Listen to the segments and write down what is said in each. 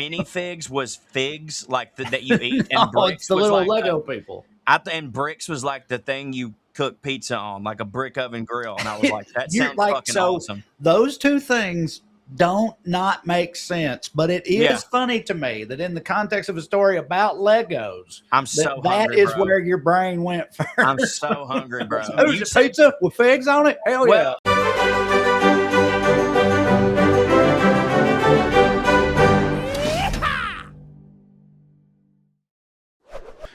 Minifigs was figs like that you eat, and No, Bricks it's the was little like Lego people. and Bricks was like the thing you cook pizza on, like a brick oven grill. And I was like, that You're sounds like, fucking so awesome. those two things don't not make sense, but it is Yeah. funny to me that in the context of a story about Legos, I'm so that hungry, is bro. where your brain went first. I'm so hungry, bro. Who's it, pizza with figs on it? Hell Well, yeah.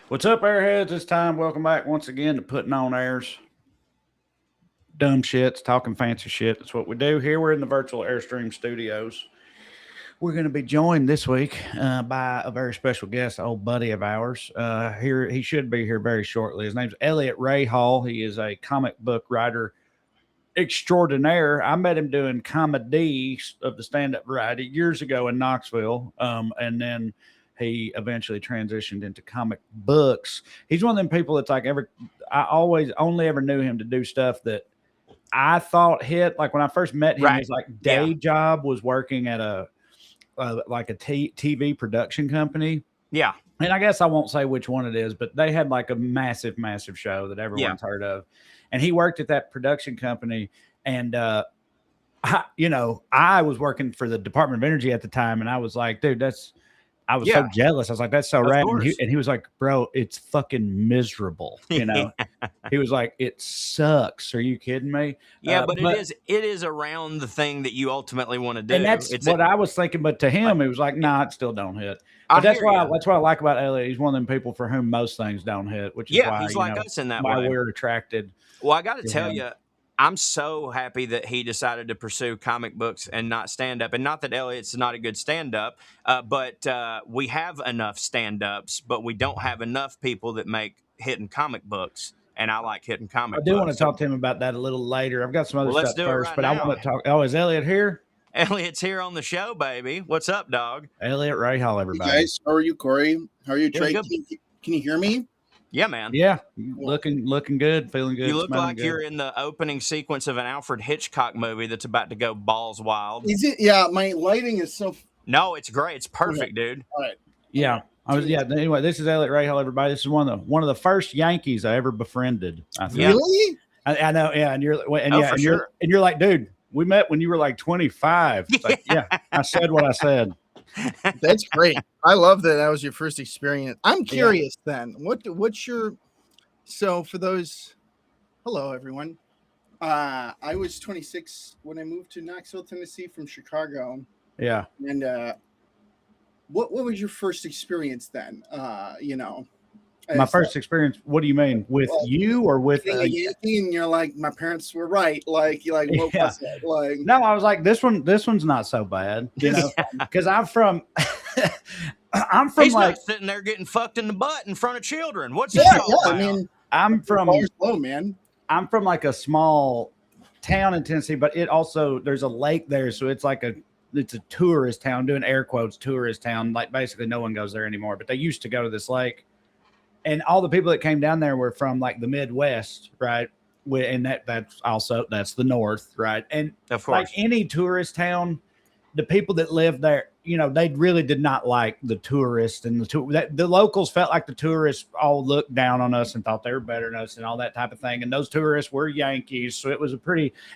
What's up, airheads? It's time. Welcome back once again to Putting on Airs. Dumb shits, talking fancy shit. That's what we do here. We're in the virtual Airstream studios. We're going to be joined this week by a very special guest, an old buddy of ours. Here, he should be here very shortly. His name's Eliot Rahal. He is a comic book writer extraordinaire. I met him doing comedy of the stand-up variety years ago in Knoxville, and then he eventually transitioned into comic books. He's one of them people that's like I always only ever knew him to do stuff that I thought hit. Like when I first met him, Right. his like day job was working at a TV production company. Yeah. And I guess I won't say which one it is, but they had like a massive show that everyone's heard of. And he worked at that production company. And, I was working for the Department of Energy at the time. And I was like, dude, I was so jealous. I was like, that's so rad. And he was like, bro, it's fucking miserable. You know, he was like, it sucks. Are you kidding me? Yeah, but it is around the thing that you ultimately want to do. And that's what I was thinking. But to him, he was like, nah, it still don't hit. But that's what I like about Elliot. He's one of them people for whom most things don't hit, which is why he's like us in that why way. we're attracted. Well, I got to tell you, I'm so happy that he decided to pursue comic books and not stand-up. And not that Elliot's not a good stand-up, but we have enough stand-ups, but we don't have enough people that make hitting comic books. And I like hitting comic books. I do want to talk to him about that a little later. I've got some other stuff first, but now. I want to talk. Oh, is Elliot here? Elliot's here on the show, baby. What's up, dog? Elliot Rahal, everybody. Hey guys, how are you, Corey? How are you, Trae? Can you hear me? Yeah, man. Yeah, looking good, feeling good. You look like you're in the opening sequence of an Alfred Hitchcock movie that's about to go balls wild. Is it? Yeah, my lighting is so. No, it's great. It's perfect, dude. All right. Yeah, Anyway, this is Eliot Rahal, everybody. This is one of the first Yankees I ever befriended. I think. Really? I know. Yeah, and you're like, dude, we met when you were like 25. Like, I said what I said. That's great. I love that. That was your first experience. I'm curious then. What's your? So for those, hello everyone. I was 26 when I moved to Knoxville, Tennessee from Chicago. Yeah. And what was your first experience then? My first experience. What do you mean with you or with a Yankee? And you're like, my parents were right. Like you're like, what was it? Like, no, I was like, this one's not so bad, you know, because I'm from He's like not sitting there getting fucked in the butt in front of children. What's I mean, I'm from low, man. I'm from like a small town in Tennessee, but it also there's a lake there, so it's like it's a tourist town, doing air quotes, tourist town. Like basically no one goes there anymore, but they used to go to this lake. And all the people that came down there were from like the Midwest, right? And that's the North, right? And of course, like any tourist town, the people that lived there, they really did not like the tourists, and the locals felt like the tourists all looked down on us and thought they were better than us and all that type of thing. And those tourists were Yankees, so it was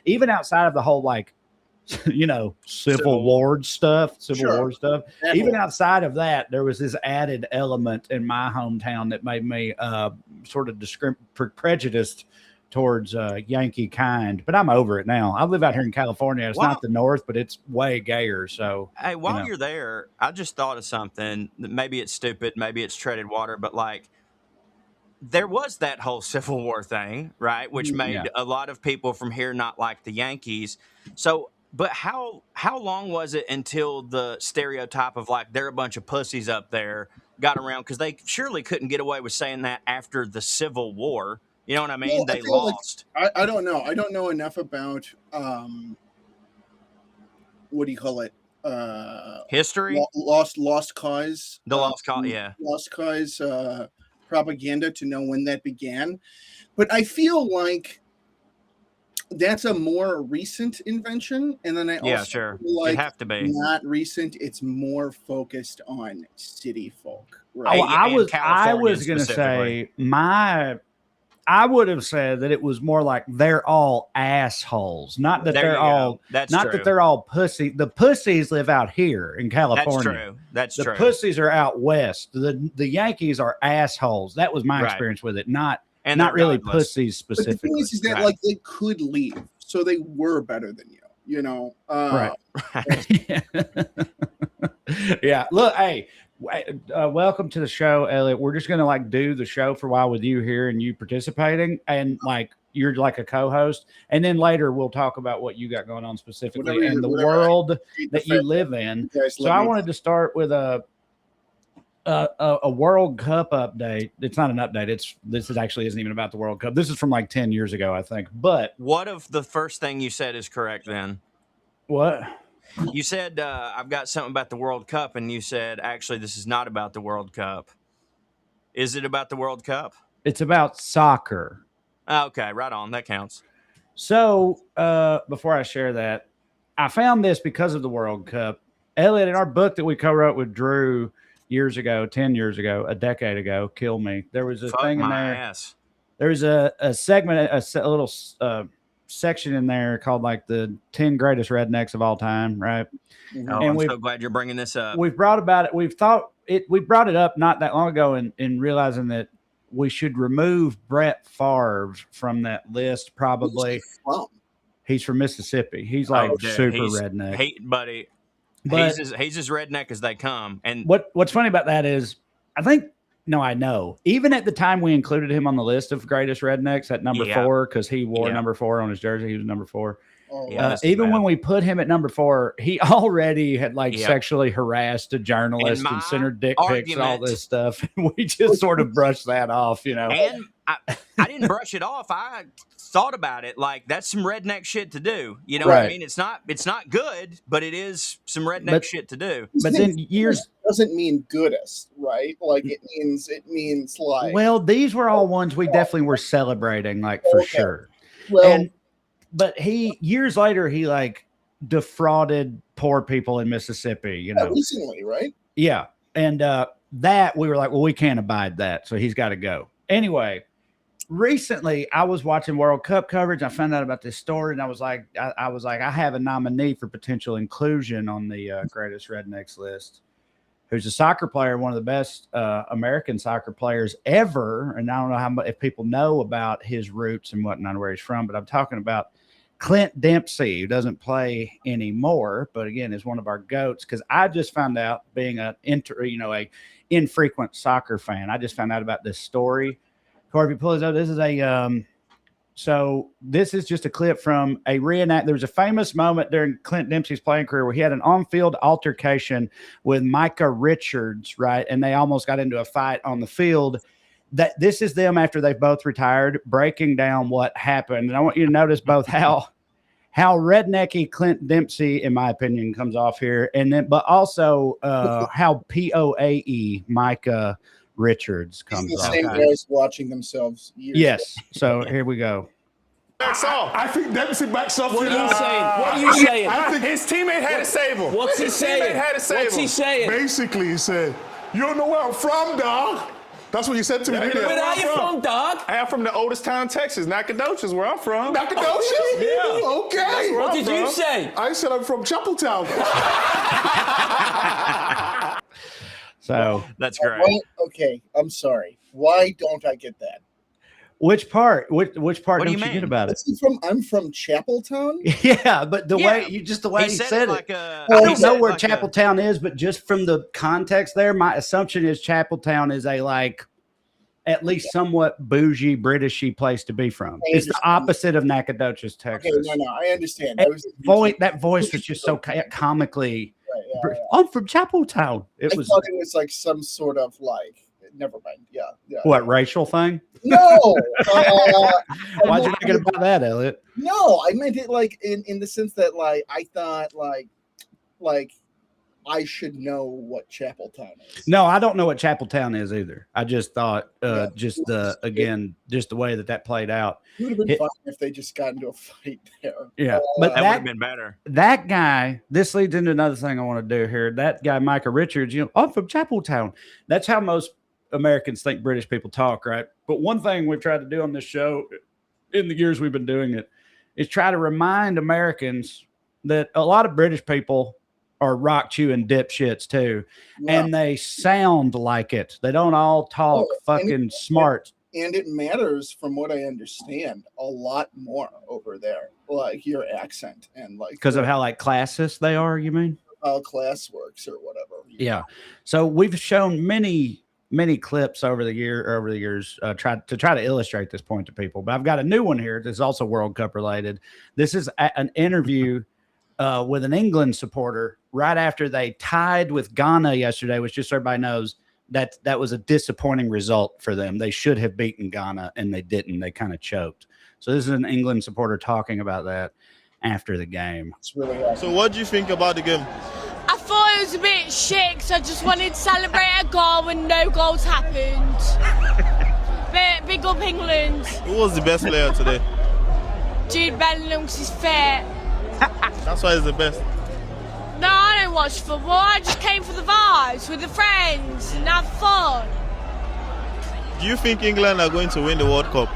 even outside of the whole like, Civil War stuff. Definitely. Even outside of that, there was this added element in my hometown that made me sort of prejudiced towards Yankee kind. But I'm over it now. I live out here in California. It's not the North, but it's way gayer. So hey, while you're there, I just thought of something. Maybe it's stupid, maybe it's treaded water, but like there was that whole Civil War thing, right? Which made a lot of people from here not like the Yankees. So but how long was it until the stereotype of like they're a bunch of pussies up there got around? Because they surely couldn't get away with saying that after the Civil War. You know what I mean? Well, they lost. Like, I don't know. I don't know enough about what do you call it? History? Lost cause. The lost cause, yeah. Lost cause propaganda to know when that began. But I feel like that's a more recent invention, and then I also sure. feel like It'd have to be. not recent. It's more focused on city folk, Oh, right? I was Californians going to specifically. say I would have said that it was more like they're all assholes, not that There they're you go. all That's not true. that they're all pussy. The pussies live out here in California. That's the true. pussies are out west. The Yankees are assholes. That was my Right. experience with it. Not And really godless. pussies But the specifically. thing is that Right. like they could leave, so they were better than you. You know, Right. Yeah. Look, hey, welcome to the show, Elliot. We're just gonna like do the show for a while with you here and you participating, and like you're like a co-host, and then later we'll talk about what you got going on specifically and the world that you live in. So I wanted to start with a World Cup update. It's not an update. This actually isn't even about the World Cup. This is from like 10 years ago, I think. But what if the first thing you said is correct then? What? You said, I've got something about the World Cup, and you said, actually, this is not about the World Cup. Is it about the World Cup? It's about soccer. Okay, right on. That counts. So before I share that, I found this because of the World Cup. Elliot, in our book that we co-wrote with Drew years ago, 10 years ago, a decade ago, kill me. There was a thing in there. Ass. There's a segment, a little section in there called like the 10 greatest rednecks of all time, right? Oh, and I'm so glad you're bringing this up. We've brought it up not that long ago in realizing that we should remove Brett Favre from that list. Probably. He's from Mississippi. He's like super redneck. Buddy. But he's as redneck as they come. And what's funny about that is I know. Even at the time we included him on the list of greatest rednecks at number 4, because he wore number 4 on his jersey. He was number 4. Even when we put him at number 4, he already had sexually harassed a journalist and sent her dick pics and all this stuff. And we just sort of brushed that off, And I didn't brush it off. I thought about it like that's some redneck shit to do. You know what I mean? It's not good, but it is some redneck shit to do. But then years doesn't mean goodest, right? Like it means like. Well, these were all ones we definitely were celebrating, like for sure. Well, but years later he like defrauded poor people in Mississippi, recently, right? Yeah. And that we were like, well, we can't abide that. So he's got to go. Anyway, recently I was watching World Cup coverage. I found out about this story and I was like, I have a nominee for potential inclusion on the greatest rednecks list, who's a soccer player, one of the best American soccer players ever. And I don't know how much if people know about his roots and whatnot, where he's from, but I'm talking about Clint Dempsey, who doesn't play anymore, but again is one of our goats. Because I just found out, being a infrequent soccer fan, I just found out about this story. Corey, pull this up. This is this is just a clip from a reenact. There was a famous moment during Clint Dempsey's playing career where he had an on-field altercation with Micah Richards, right? And they almost got into a fight on the field. That this is them after they've both retired, breaking down what happened. And I want you to notice both how rednecky Clint Dempsey, in my opinion, comes off here, and then but also how POAE Micah Richards comes the off. same guys watching themselves. Yes. So here we go. Backs off. I think Dempsey backs off. What are you saying? What are you saying? I think his teammate had to save him. What's he saying? What's he saying? Basically, he said, "You don't know where I'm from, dog." That's what you said to me. Where are you from, dog? I am from the oldest town in Texas, Nacogdoches, where I'm from. Nacogdoches? Yeah. Okay. What did you say? I said I'm from Chapeltown. So that's great. Okay, I'm sorry. Why don't I get that? Which part? Which part What do don't you you get mean? about it? I'm from Chapeltown. Yeah, but the way he said it. Like I don't know where Chapeltown is, but just from the context there, my assumption is Chapeltown is a like at least somewhat bougie, Britishy place to be from. It's the opposite of Nacogdoches, Texas. Okay, no, I understand. That voice was just so comically. Right, I'm from Chapeltown. I thought it was like some sort of like. Never mind. Yeah. What, racial thing? No. Why'd you make it about that, Elliot? No, I meant it like in the sense that like I thought like I should know what Chapeltown is. No, I don't know what Chapeltown is either. I just thought, just the way that played out. It would have been fun if they just got into a fight there. Yeah, but that would have been better. That guy, this leads into another thing I want to do here. That guy, Micah Richards, I'm from Chapeltown. That's how most Americans think British people talk, right? But one thing we've tried to do on this show in the years we've been doing it is try to remind Americans that a lot of British people are rock chewing dipshits too. Yeah. And they sound like it. They don't all talk fucking smart. And it matters, from what I understand, a lot more over there. Like your accent and like because of how like classist they are, you mean? How class works or whatever. Yeah. So we've shown many clips over the years try to illustrate this point to people. But I've got a new one here that's also World Cup related. This is an interview with an England supporter right after they tied with Ghana yesterday, which just so everybody knows that was a disappointing result for them. They should have beaten Ghana and they didn't. They kind of choked. So this is an England supporter talking about that after the game. It's really awesome. So what do you think about the game? I thought it was a bit shit because I just wanted to celebrate a goal when no goals happened. But big up England. Who was the best player today? Jude Bellingham because he's fit. That's why he's the best. No, I don't watch football. I just came for the vibes with the friends and have fun. Do you think England are going to win the World Cup?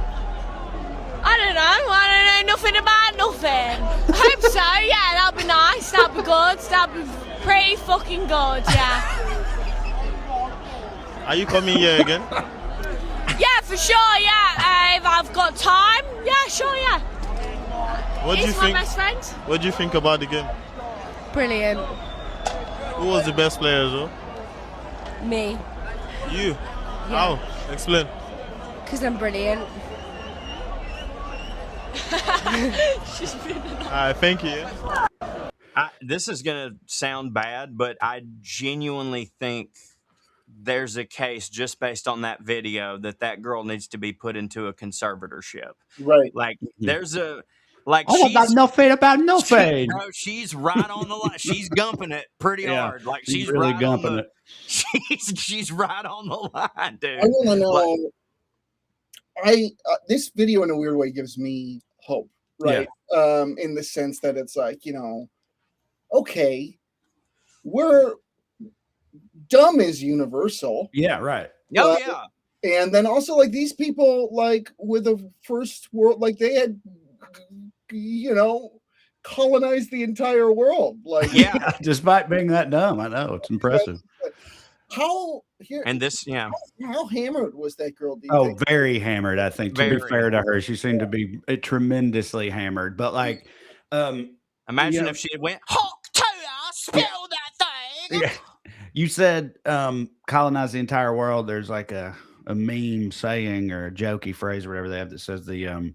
I don't know. I don't know nothing about nothing. I hope so. Yeah, that'd be nice. That'd be good. That'd be pretty fucking good. Yeah. Are you coming here again? Yeah, for sure. Yeah. If I've got time. Yeah, sure. Yeah. What do you He's think? my best friend. What do you think about the game? Brilliant. Who was the best player, though? Me. You? Yeah. How? Explain. Because I'm brilliant. Alright, thank you. This is going to sound bad, but I genuinely think there's a case just based on that video that girl needs to be put into a conservatorship. Right. Like there's a like I don't got nothing about nothing. She's right on the line. She's gumping it pretty hard. Like she's really right gumping it. She's right on the line, dude. I want to know. This video in a weird way gives me hope, right? Yeah. In the sense that it's like, okay, we're dumb is universal. Yeah, right. Oh yeah. And then also like these people like with the first world, like they had colonized the entire world. Like despite being that dumb, I know it's impressive. How hammered was that girl? Do you think? Very hammered. I think to be fair to her, she seemed to be tremendously hammered. But like, imagine if she had went Hawk to spill that thing. Yeah. You said colonize the entire world. There's like a meme saying or a jokey phrase or whatever they have that says the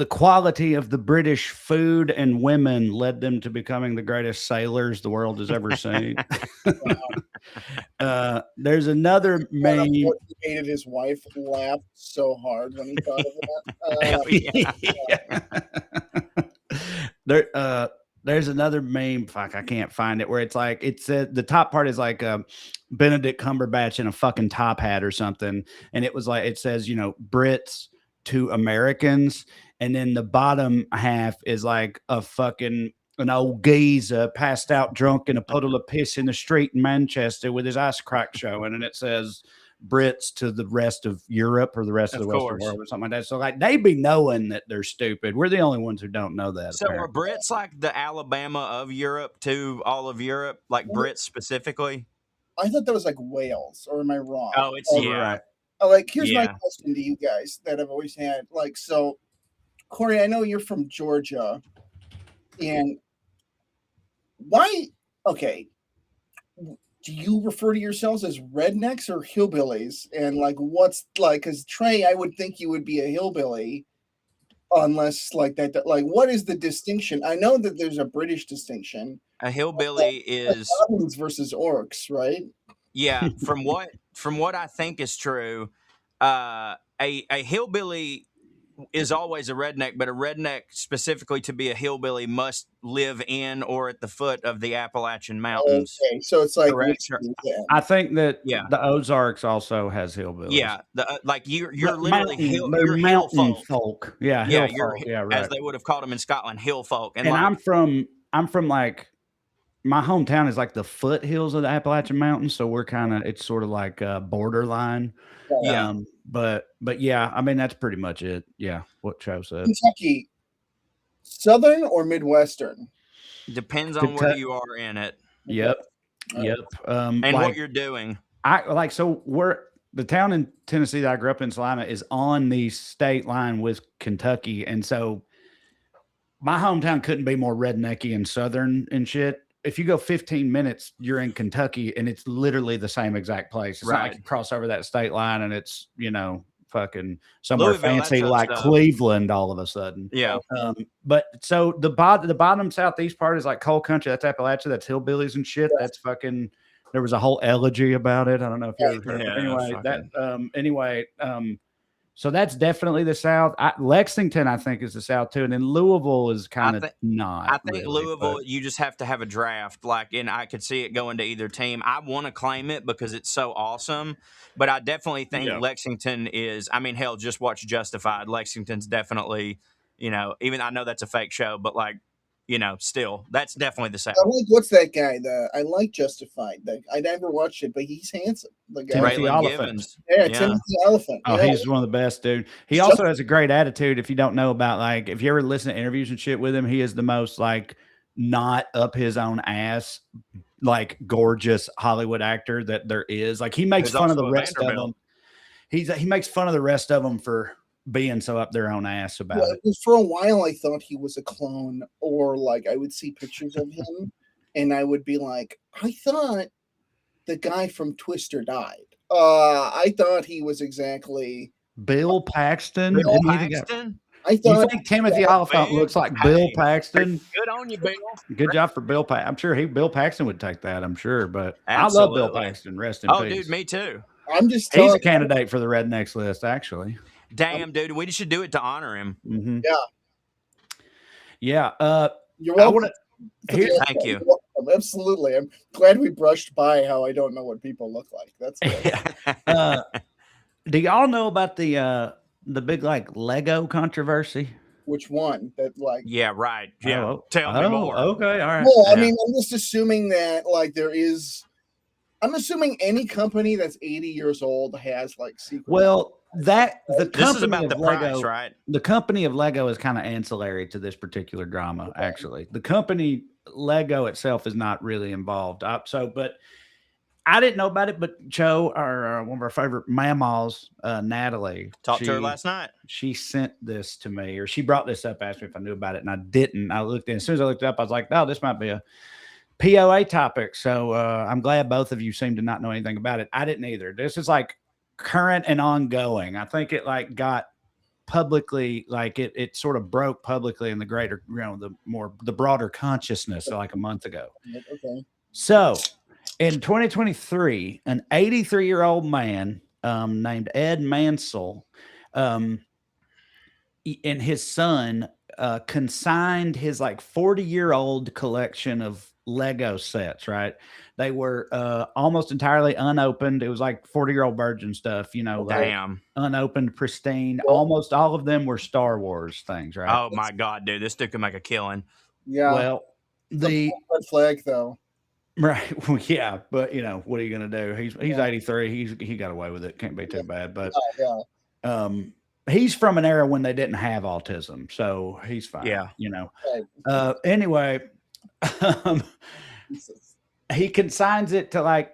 quality of the British food and women led them to becoming the greatest sailors the world has ever seen. There's another meme. He hated his wife, laughed so hard when he thought of that. There's another meme. Fuck, I can't find it. Where it's like it said the top part is like Benedict Cumberbatch in a fucking top hat or something, and it was like it says Brits to Americans, and then the bottom half is like an old geezer passed out drunk in a puddle of piss in the street in Manchester with his ass crack showing, and it says Brits to the rest of Europe or the rest of the Western world or something like that. So like they be knowing that they're stupid. We're the only ones who don't know that. So are Brits like the Alabama of Europe to all of Europe, like Brits specifically? I thought that was like Wales, or am I wrong? Oh, it's right. Like, here's my question to you guys that I've always had. Like, so, Corey, I know you're from Georgia, and why? Okay, do you refer to yourselves as rednecks or hillbillies? And like, what's like? Because Trae, I would think you would be a hillbilly, unless like that. Like, what is the distinction? I know that there's a British distinction. A hillbilly is goblins versus orcs, right? Yeah, from what I think is true, a hillbilly is always a redneck, but a redneck specifically to be a hillbilly must live in or at the foot of the Appalachian Mountains. Okay, so it's like Correct. I think that Yeah. the Ozarks also has hillbillies. Yeah, like you're But literally they're you're hill mountain folk. Yeah, Yeah, hill folk. Yeah, right. as they would have called them in Scotland, hill folk. And like, I'm from like my hometown is like the foothills of the Appalachian Mountains, so we're kind of it's sort of like borderline. Yeah. But yeah, I mean that's pretty much it. Yeah, what Cho said. Kentucky, Southern or Midwestern? Depends on where you are in it. Yep. Yep. And like, what you're doing. So the town in Tennessee that I grew up in, Salina, is on the state line with Kentucky, and so my hometown couldn't be more rednecky and southern and shit. If you go 15 minutes, you're in Kentucky, and it's literally the same exact place. It's not like you cross over that state line and it's, fucking somewhere Louisville, fancy like Cleveland all of a sudden. Yeah. But so the bottom southeast part is like coal country. That's Appalachia. That's hillbillies and shit. Yeah. That's fucking. There was a whole elegy about it. I don't know if you ever heard. Anyway, so that's definitely the South. Lexington, I think, is the South too, and then Louisville is kind of not. I think really, Louisville, you just have to have a draft. And I could see it going to either team. I want to claim it because it's so awesome, but I definitely think Lexington is. I mean, hell, just watch Justified. Lexington's definitely, even I know that's a fake show, but still, that's definitely the South. I like what's that guy? I like Justified. I never watched it, but he's handsome. The guy. Timothy Oliphant. Yeah, Timothy Oliphant. Oh, yeah. He's one of the best, dude. He also has a great attitude. If you don't know about if you ever listen to interviews and shit with him, he is the most not up his own ass, gorgeous Hollywood actor that there is. He makes fun of the rest of them. He makes fun of the rest of them for being so up their own ass about it. For a while, I thought he was a clone, or I would see pictures of him, and I would be like, I thought the guy from Twister died. I thought he was exactly Bill Paxton. Bill Paxton? I thought. You think Timothy Oliphant looks like Bill Paxton? Good on you, Bill. Good job for Bill Paxton. I'm sure Bill Paxton would take that. I'm sure, but absolutely. I love Bill Paxton. Rest in peace. Oh, dude, me too. I'm just. He's a candidate for the Rednecks list, actually. Damn, dude, we should do it to honor him. Mm-hmm. Yeah. Yeah. You're welcome. Thank you. Absolutely. I'm glad we brushed by how I don't know what people look like. That's good. Do y'all know about the big Lego controversy? Which one? Yeah, right. Yeah. Tell me more. Okay, all right. Well, I mean, I'm just assuming that there is. I'm assuming any company that's 80 years old has secret. Well, the company this is about the Lego, price, right? The company of Lego is kind of ancillary to this particular drama. Okay. Actually, the company Lego itself is not really involved. But I didn't know about it. But Cho, one of our favorite mammas, Natalie, talked to her last night. She sent this to me, or she brought this up, asked me if I knew about it, and I didn't. I looked in. As soon as I looked it up, I was like, "Oh, this might be a POA topic." So I'm glad both of you seem to not know anything about it. I didn't either. This is current and ongoing. I think it got publicly, it sort of broke publicly in the greater, the broader consciousness a month ago. Okay. So in 2023, an 83-year-old man named Ed Mansell and his son consigned his 40-year-old collection of Lego sets, right? They were almost entirely unopened. It was 40-year-old virgin stuff, Damn. Unopened, pristine. Almost all of them were Star Wars things, right? Oh my God, dude, this dude can make a killing. Yeah. Well, the red flag though. Right. Well, yeah, but what are you gonna do? He's 83. He got away with it. Can't be too bad. But he's from an era when they didn't have autism, so he's fine. Yeah. Anyway. He consigns it to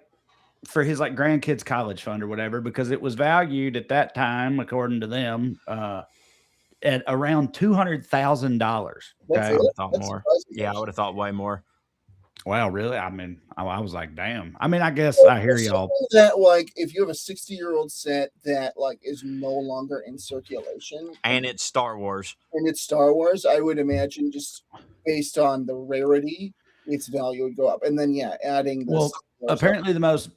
for his grandkids' college fund or whatever, because it was valued at that time, according to them, at around $200,000. Okay? I would have thought more. Yeah, I would have thought way more. Wow, really? I mean, I was like, damn. I mean, I guess I hear y'all. That if you have a 60-year-old set that is no longer in circulation, and it's Star Wars, I would imagine just based on the rarity, its value would go up. And then adding this. Well, apparently the most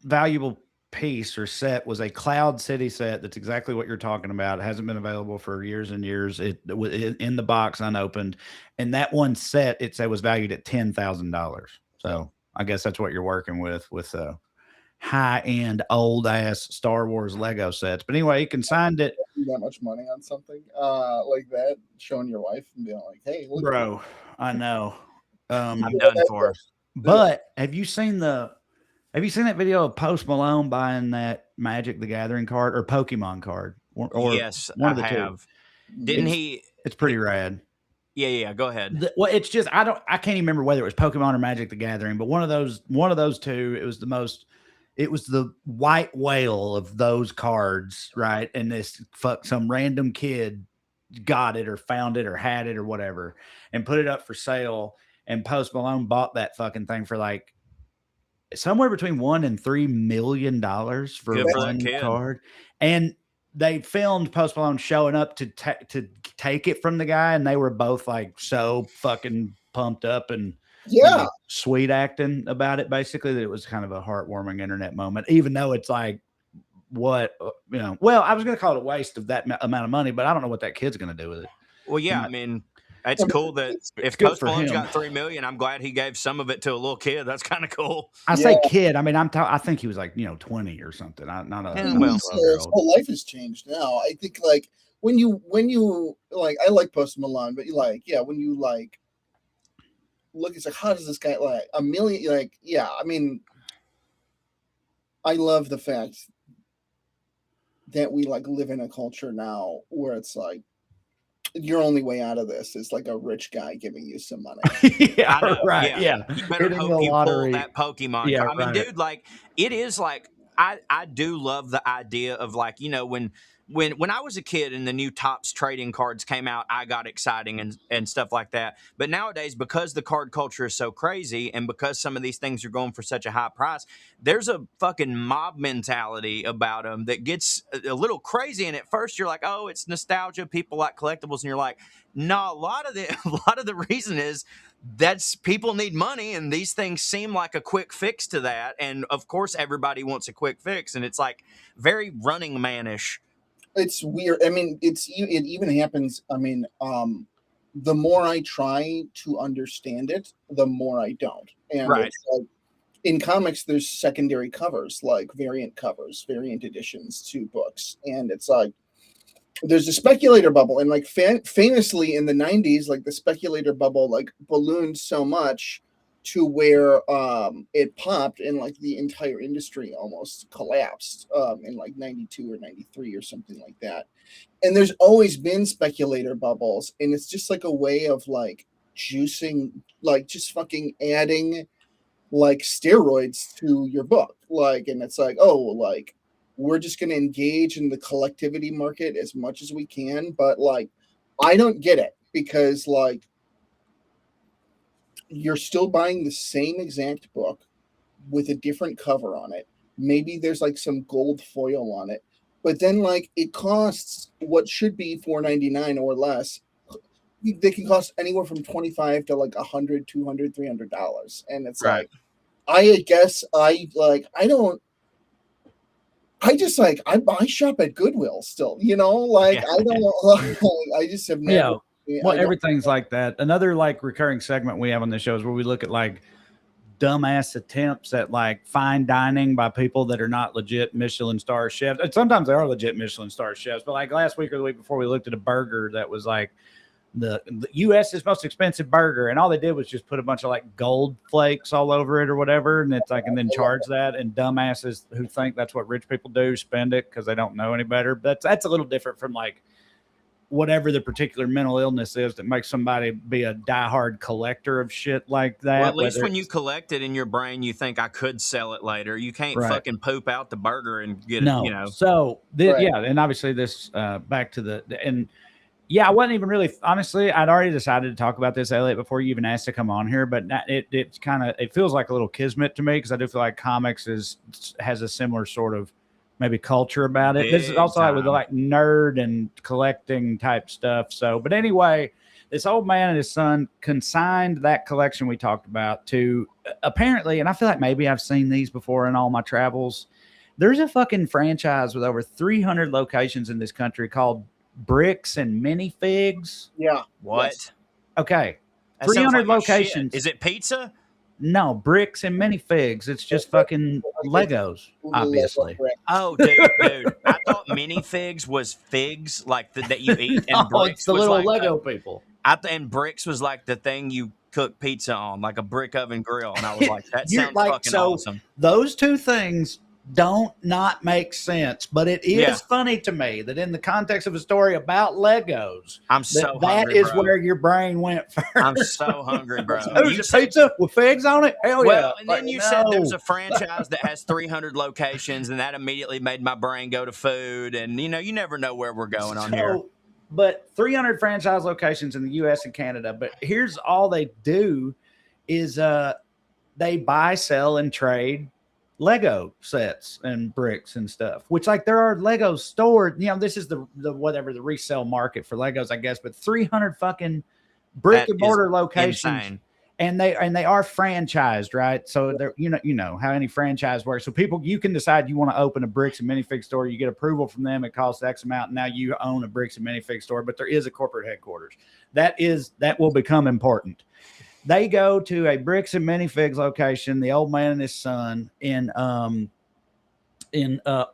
valuable piece or set was a Cloud City set. That's exactly what you're talking about. It hasn't been available for years and years. It was in the box unopened, and that one set it said was valued at $10,000. So I guess that's what you're working with high end old ass Star Wars Lego sets. But anyway, he consigned it. That much money on something like that, showing your wife and being like, "Hey, look, bro, I know." I'm done for. But have you seen that video of Post Malone buying that Magic the Gathering card or Pokemon card? Or yes, one of I the have. two. Didn't he? It's pretty rad. Yeah. Go ahead. Well, it's just I can't even remember whether it was Pokemon or Magic the Gathering, but one of those two. It was the white whale of those cards, right? And some random kid got it or found it or had it or whatever and put it up for sale. And Post Malone bought that fucking thing for like somewhere between $1 and $3 million for one card. And they filmed Post Malone showing up to take it from the guy, and they were both like so fucking pumped up and sweet acting about it. Basically, that it was kind of a heartwarming internet moment, even though it's like well, I was going to call it a waste of that amount of money, but I don't know what that kid's going to do with it. Well, yeah, I mean, it's cool that if Post Malone's got $3 million, I'm glad he gave some of it to a little kid. That's kind of cool. I say kid. I mean, I think he was like 20 or something. His whole life has changed now. I think like when you like, I like Post Malone, but when you like look, it's like, how does this guy like $1 million? Like, yeah, I mean, I love the fact that we like live in a culture now where it's like your only way out of this is like a rich guy giving you some money. Yeah, right. Yeah. You better hope you pull that Pokemon card. I mean, dude, like it is like I do love the idea of like, when I was a kid and the new Topps trading cards came out, I got exciting and stuff like that. But nowadays, because the card culture is so crazy and because some of these things are going for such a high price, there's a fucking mob mentality about them that gets a little crazy. And at first you're like, oh, it's nostalgia. People like collectibles. And you're like, no, a lot of the reason is that's people need money. And these things seem like a quick fix to that. And of course, everybody wants a quick fix. And it's like very Running Man-ish. It's weird. I mean, it even happens. I mean, the more I try to understand it, the more I don't. And it's like, in comics, there's secondary covers, like variant covers, variant editions to books. And it's like, there's a speculator bubble. And like famously in the 90s, like the speculator bubble, like ballooned so much to where it popped and like the entire industry almost collapsed in like 92 or 93 or something like that. And there's always been speculator bubbles, and it's just like a way of like juicing, like just fucking adding like steroids to your book. Like, and it's like, oh, like we're just going to engage in the collectivity market as much as we can. But like, I don't get it, because like, you're still buying the same exact book with a different cover on it. Maybe there's like some gold foil on it, but then like it costs what should be $4.99 or less. They can cost anywhere from $25 to like $100, $200, $300. And it's like, I guess I shop at Goodwill still, like I don't, I just have never. Well, everything's like that. Another like recurring segment we have on the show is where we look at like dumbass attempts at like fine dining by people that are not legit Michelin star chefs. And sometimes they are legit Michelin star chefs, but like last week or the week before, we looked at a burger that was like the US's most expensive burger, and all they did was just put a bunch of like gold flakes all over it or whatever, and it's like, and then charge that. And dumbasses who think that's what rich people do spend it because they don't know any better. But that's a little different from like whatever the particular mental illness is that makes somebody be a diehard collector of shit like that. Well, at least when you collect it in your brain, you think I could sell it later. You can't fucking poop out the burger and get it, So, and obviously this, back to I wasn't even really, honestly, I'd already decided to talk about this, Elliot, before you even asked to come on here, but it's kind of, it feels like a little kismet to me, because I do feel like comics has a similar sort of maybe culture about it. This is also like with like nerd and collecting type stuff. So, but anyway, this old man and his son consigned that collection we talked about to apparently, and I feel like maybe I've seen these before in all my travels. There's a fucking franchise with over 300 locations in this country called Bricks and Minifigs. Yeah. What? Yes. Okay. That sounds 300 like my shit. locations. Is it pizza? No, Bricks and Minifigs. It's just fucking Legos, obviously. Oh, dude. I thought minifigs was figs, like that you eat, and No, bricks it's the was little like Lego people. and bricks was like the thing you cook pizza on, like a brick oven grill. And I was like, that You're sounds like, fucking so awesome. those two things don't not make sense, but it is Yeah. funny to me that in the context of a story about Legos, I'm so that hungry, is bro. where your brain went first. I'm so hungry, bro. Oh, You it's a said- pizza with figs on it? Hell well, yeah. and then Like, you said there's no. a franchise that has 300 locations, and that immediately made my brain go to food. And you never know where we're going on here. But 300 franchise locations in the U.S. and Canada. But here's all they do is they buy, sell, and trade Lego sets and bricks and stuff. Which, like, there are Lego stores. This is the whatever the resale market for Legos, I guess. But 300 fucking brick That and mortar is locations. insane. And they are franchised, right? So they're you know how any franchise works. So you can decide you want to open a Bricks and Minifig store. You get approval from them. It costs X amount. And now you own a Bricks and Minifig store. But there is a corporate headquarters. That will become important. They go to a Bricks and Minifigs location. The old man and his son in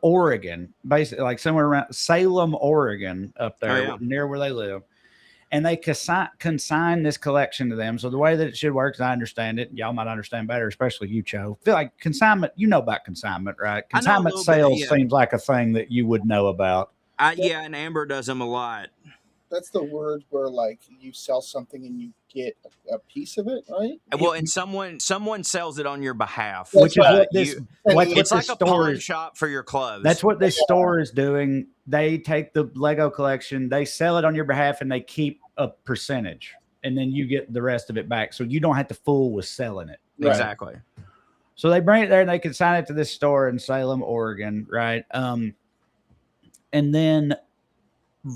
Oregon, basically like somewhere around Salem, Oregon, up there near where they live. And they consign this collection to them. So the way that it should work, as I understand it, y'all might understand better, especially you, Cho. I feel like consignment, you know about consignment, right? Consignment sales seems like a thing that you would know about. Yeah, and Amber does them a lot. That's the word where like you sell something and you get a piece of it, right? Well, and someone sells it on your behalf, which is what this. It's like a pawn shop for your clothes. That's what this store is doing. They take the Lego collection, they sell it on your behalf, and they keep a percentage, and then you get the rest of it back. So you don't have to fool with selling it. Right. Exactly. So they bring it there and they consign it to this store in Salem, Oregon, right? And then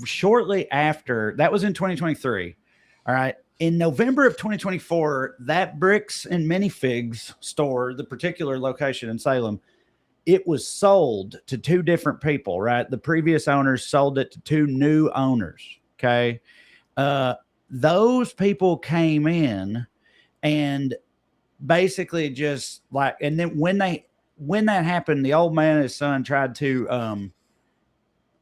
shortly after, that was in 2023. All right. In November of 2024, that Bricks and Minifigs store, the particular location in Salem, it was sold to two different people, right? The previous owners sold it to two new owners. Okay. Those people came in and basically just like, and then when that happened, the old man and his son tried to,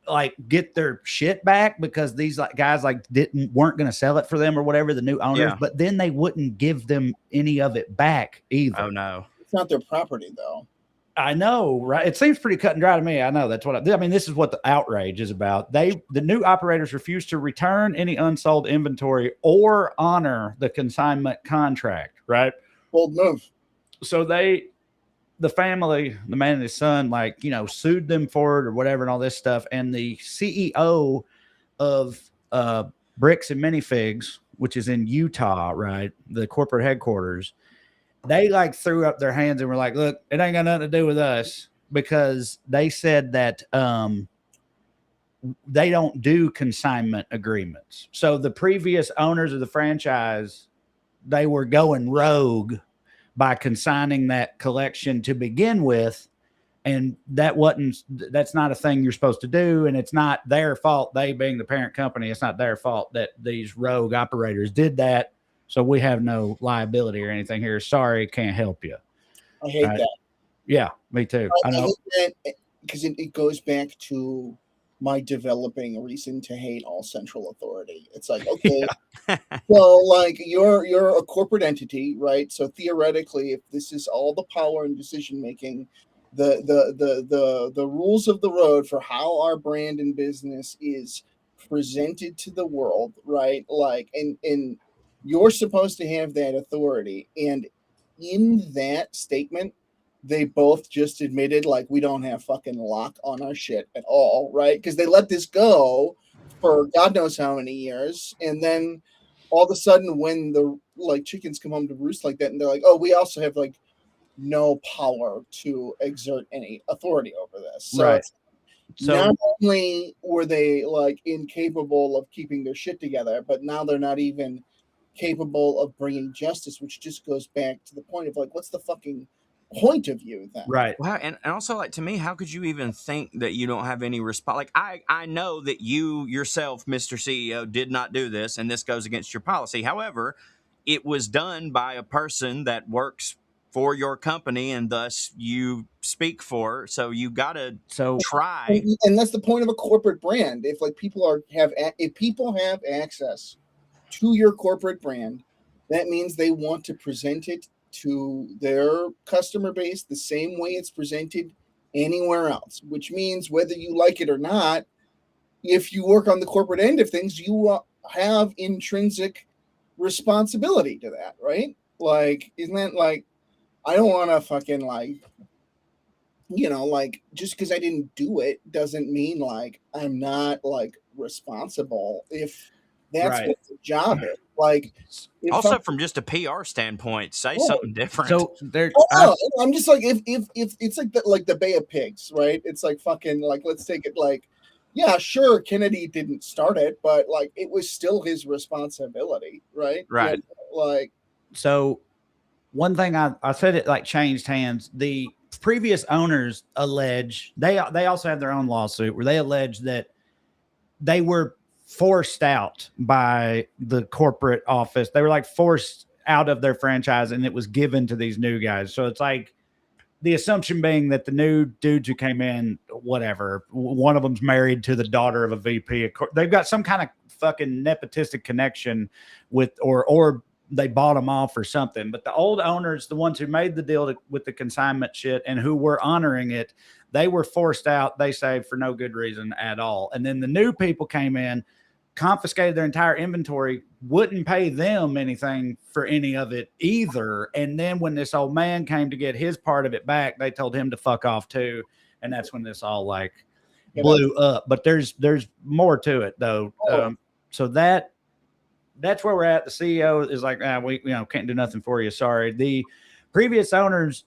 like get their shit back because these guys weren't going to sell it for them or whatever, the new owners, but then they wouldn't give them any of it back either. Oh no. It's not their property though. I know, right? It seems pretty cut and dry to me. I know that's what I mean. This is what the outrage is about. The new operators refuse to return any unsold inventory or honor the consignment contract, right? Bold move. So the family, the man and his son, sued them for it or whatever and all this stuff. And the CEO of Bricks and Minifigs, which is in Utah, right? The corporate headquarters, they threw up their hands and were like, look, it ain't got nothing to do with us, because they said that they don't do consignment agreements. So the previous owners of the franchise, they were going rogue by consigning that collection to begin with. And that's not a thing you're supposed to do. And it's not their fault. They being the parent company, it's not their fault that these rogue operators did that. So we have no liability or anything here. Sorry, can't help you. I hate that. Yeah, me too. I know. hate that because it goes back to my developing reason to hate all central authority. It's like, okay, so you're a corporate entity, right? So theoretically, if this is all the power and decision making, the rules of the road for how our brand and business is presented to the world, right? And you're supposed to have that authority. And in that statement, they both just admitted we don't have fucking lock on our shit at all, right? Because they let this go for God knows how many years, and then all of a sudden, when the chickens come home to roost like that, and they're like, "Oh, we also have no power to exert any authority over this." So, right. So not only were they incapable of keeping their shit together, but now they're not even capable of bringing justice, which just goes back to the point of what's the fucking point of view then. Right. Well, and also, like, to me, how could you even think that you don't have any response? Like, I know that you yourself, Mr. CEO, did not do this, and this goes against your policy. However, it was done by a person that works for your company, and thus you speak for. So you got to try. And that's the point of a corporate brand. If like people have access to your corporate brand, that means they want to present it to their customer base the same way it's presented anywhere else, which means whether you like it or not, if you work on the corporate end of things, you have intrinsic responsibility to that, right? Like, isn't that like, I don't want to fucking like, like just because I didn't do it doesn't mean like I'm not like responsible if that's what the job is. Like, also from just a PR standpoint, say something different. So I'm just like, if it's like the Bay of Pigs, right? It's like fucking like, let's take it like, yeah, sure, Kennedy didn't start it, but like it was still his responsibility, right? Right. Like, so one thing I said it like changed hands. The previous owners allege they also have their own lawsuit where they allege that they were forced out by the corporate office. They were like forced out of their franchise and it was given to these new guys. So it's like the assumption being that the new dudes who came in, whatever, one of them's married to the daughter of a VP. They've got some kind of fucking nepotistic connection with, or they bought them off or something. But the old owners, the ones who made the deal with the consignment shit and who were honoring it, they were forced out, they say, for no good reason at all. And then the new people came in, confiscated their entire inventory, wouldn't pay them anything for any of it either. And then when this old man came to get his part of it back, they told him to fuck off too. And that's when this all like blew up. But there's more to it though. So that's where we're at. The CEO is like, we can't do nothing for you. Sorry. The previous owners,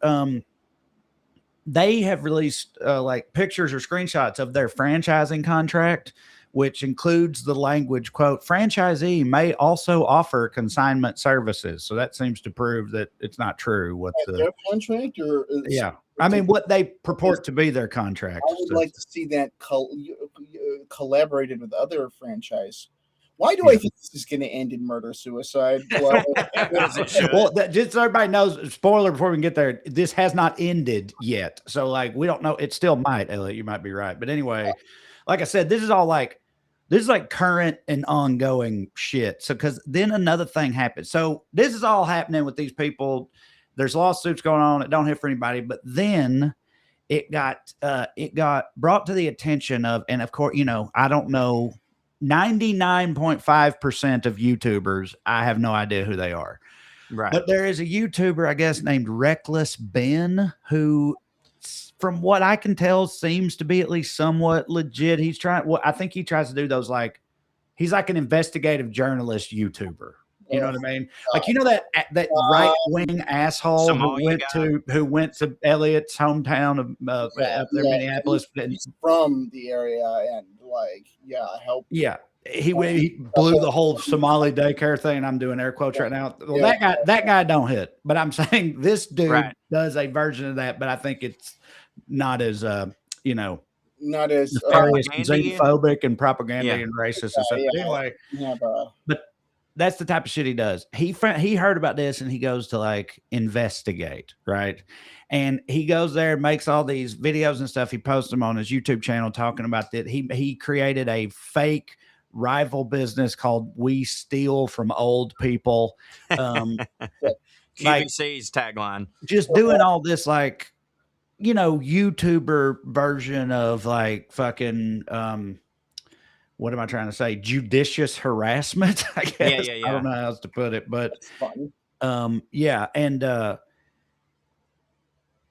they have released like pictures or screenshots of their franchising contract, which includes the language, quote, franchisee may also offer consignment services. So that seems to prove that it's not true. What their contract or I mean, what they purport to be their contract. I would like to see that collaborated with other franchise. Why do I think this is going to end in murder suicide? Well, just so everybody knows, spoiler before we can get there, this has not ended yet. So like, we don't know. It still might, Elliot, you might be right. But anyway, like I said, this is like current and ongoing shit. So, cause then another thing happened. So this is all happening with these people. There's lawsuits going on. It don't hit for anybody, but then it got brought to the attention of, and of course, I don't know, 99.5% of YouTubers, I have no idea who they are. Right. But there is a YouTuber, I guess, named Reckless Ben, who, from what I can tell, seems to be at least somewhat legit. He's trying, I think he tries to do those like, he's like an investigative journalist YouTuber. You know what I mean? Like, that right wing asshole who went to Elliot's hometown of up there, Minneapolis. He's from the area and he blew the whole Somali daycare thing. I'm doing air quotes right now. Well, that guy don't hit, but I'm saying this dude does a version of that, but I think it's not as not as xenophobic and propaganda and racist and stuff. Anyway, but that's the type of shit he does. He heard about this and he goes to like investigate, right? And he goes there, makes all these videos and stuff. He posts them on his YouTube channel talking about that. He created a fake rival business called We Steal from Old People. QVC's tagline. Just doing all this like, YouTuber version of like fucking what am I trying to say? Judicious harassment, I guess. Yeah. I don't know how else to put it, but and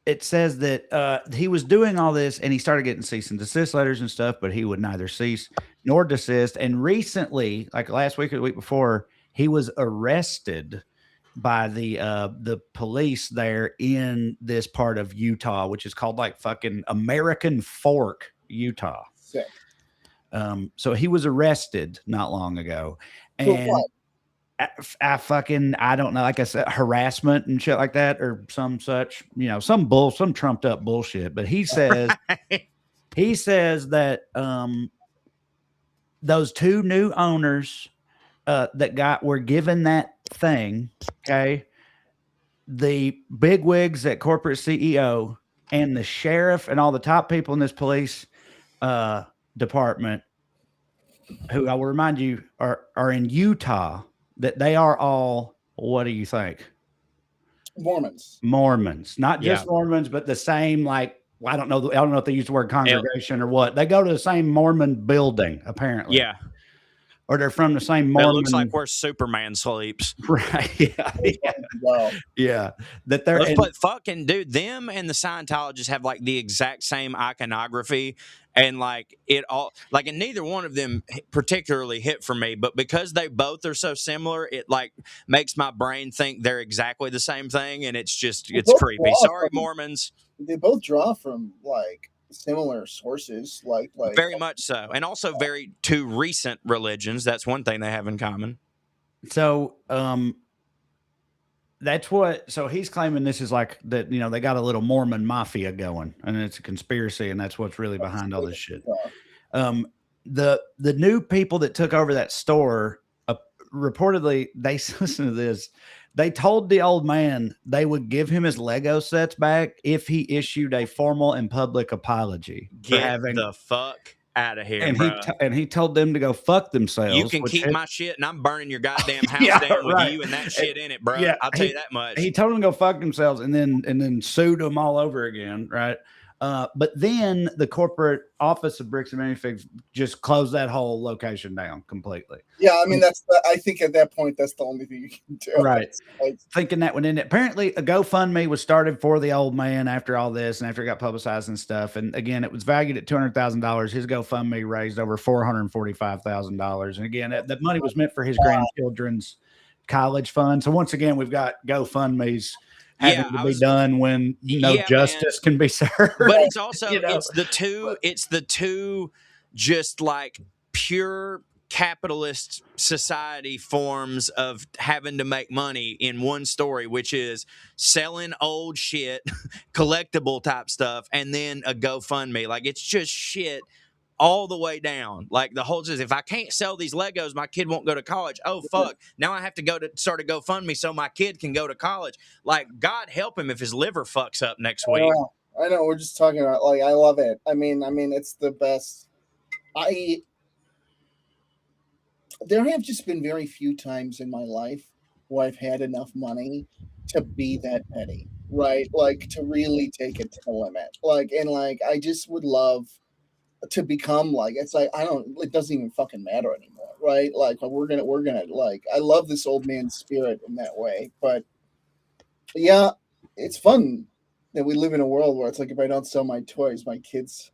it says that he was doing all this and he started getting cease and desist letters and stuff, but he would neither cease nor desist. And recently, like last week or the week before, he was arrested by the police there in this part of Utah, which is called like fucking American Fork, Utah. Sick. So he was arrested not long ago. And I don't know, like I said, harassment and shit like that, or some such, some trumped up bullshit. But he says that those two new owners that were given that thing, okay, the bigwigs at corporate CEO and the sheriff and all the top people in this police department, who I will remind you are in Utah, that they are all, what do you think? Mormons, not just Mormons, but the same, like, I don't know if they use the word congregation or what. They go to the same Mormon building, apparently. Yeah. Or they're from the same Mormon. It looks like where Superman sleeps. Right. Yeah. That they're but fucking dude, them and the Scientologists have like the exact same iconography, and like it all, like, and neither one of them particularly hit for me, but because they both are so similar, it like makes my brain think they're exactly the same thing, and it's creepy. Sorry, Mormons. They both draw from like similar sources, like very much so, and also very two recent religions. That's one thing they have in common. So that's what, so he's claiming this is like that, they got a little Mormon mafia going, and it's a conspiracy, and that's what's really behind all this shit. The new people that took over that store, reportedly, they listen to this. They told the old man they would give him his Lego sets back if he issued a formal and public apology. Get the fuck out of here, and he told them to go fuck themselves. You can keep my shit, and I'm burning your goddamn house down with you and that shit in it, bro. Yeah, I'll tell you that much. He told them to go fuck themselves, and then sued them all over again, right? But then the corporate office of Bricks and Minifigs just closed that whole location down completely. Yeah, I mean, I think at that point, that's the only thing you can do. Right. Thinking that one in. Apparently, a GoFundMe was started for the old man after all this and after it got publicized and stuff. And again, it was valued at $200,000. His GoFundMe raised over $445,000. And again, that money was meant for his grandchildren's college fund. So once again, we've got GoFundMes having to be done when justice can be served. But it's also it's the two just like pure capitalist society forms of having to make money in one story, which is selling old shit, collectible type stuff, and then a GoFundMe. Like, it's just shit all the way down. Like, the whole just, if I can't sell these Legos, my kid won't go to college. Oh, fuck. Now I have to go to start a GoFundMe so my kid can go to college. Like, God help him if his liver fucks up next week. I know. We're just talking about, like, I love it. I mean, it's the best. There have just been very few times in my life where I've had enough money to be that petty, right? Like, to really take it to the limit. Like, and like, I just would love to become like, it's like, it doesn't even fucking matter anymore, right? Like, we're gonna like, I love this old man spirit in that way. But yeah, it's fun that we live in a world where it's like, if I don't sell my toys, my kids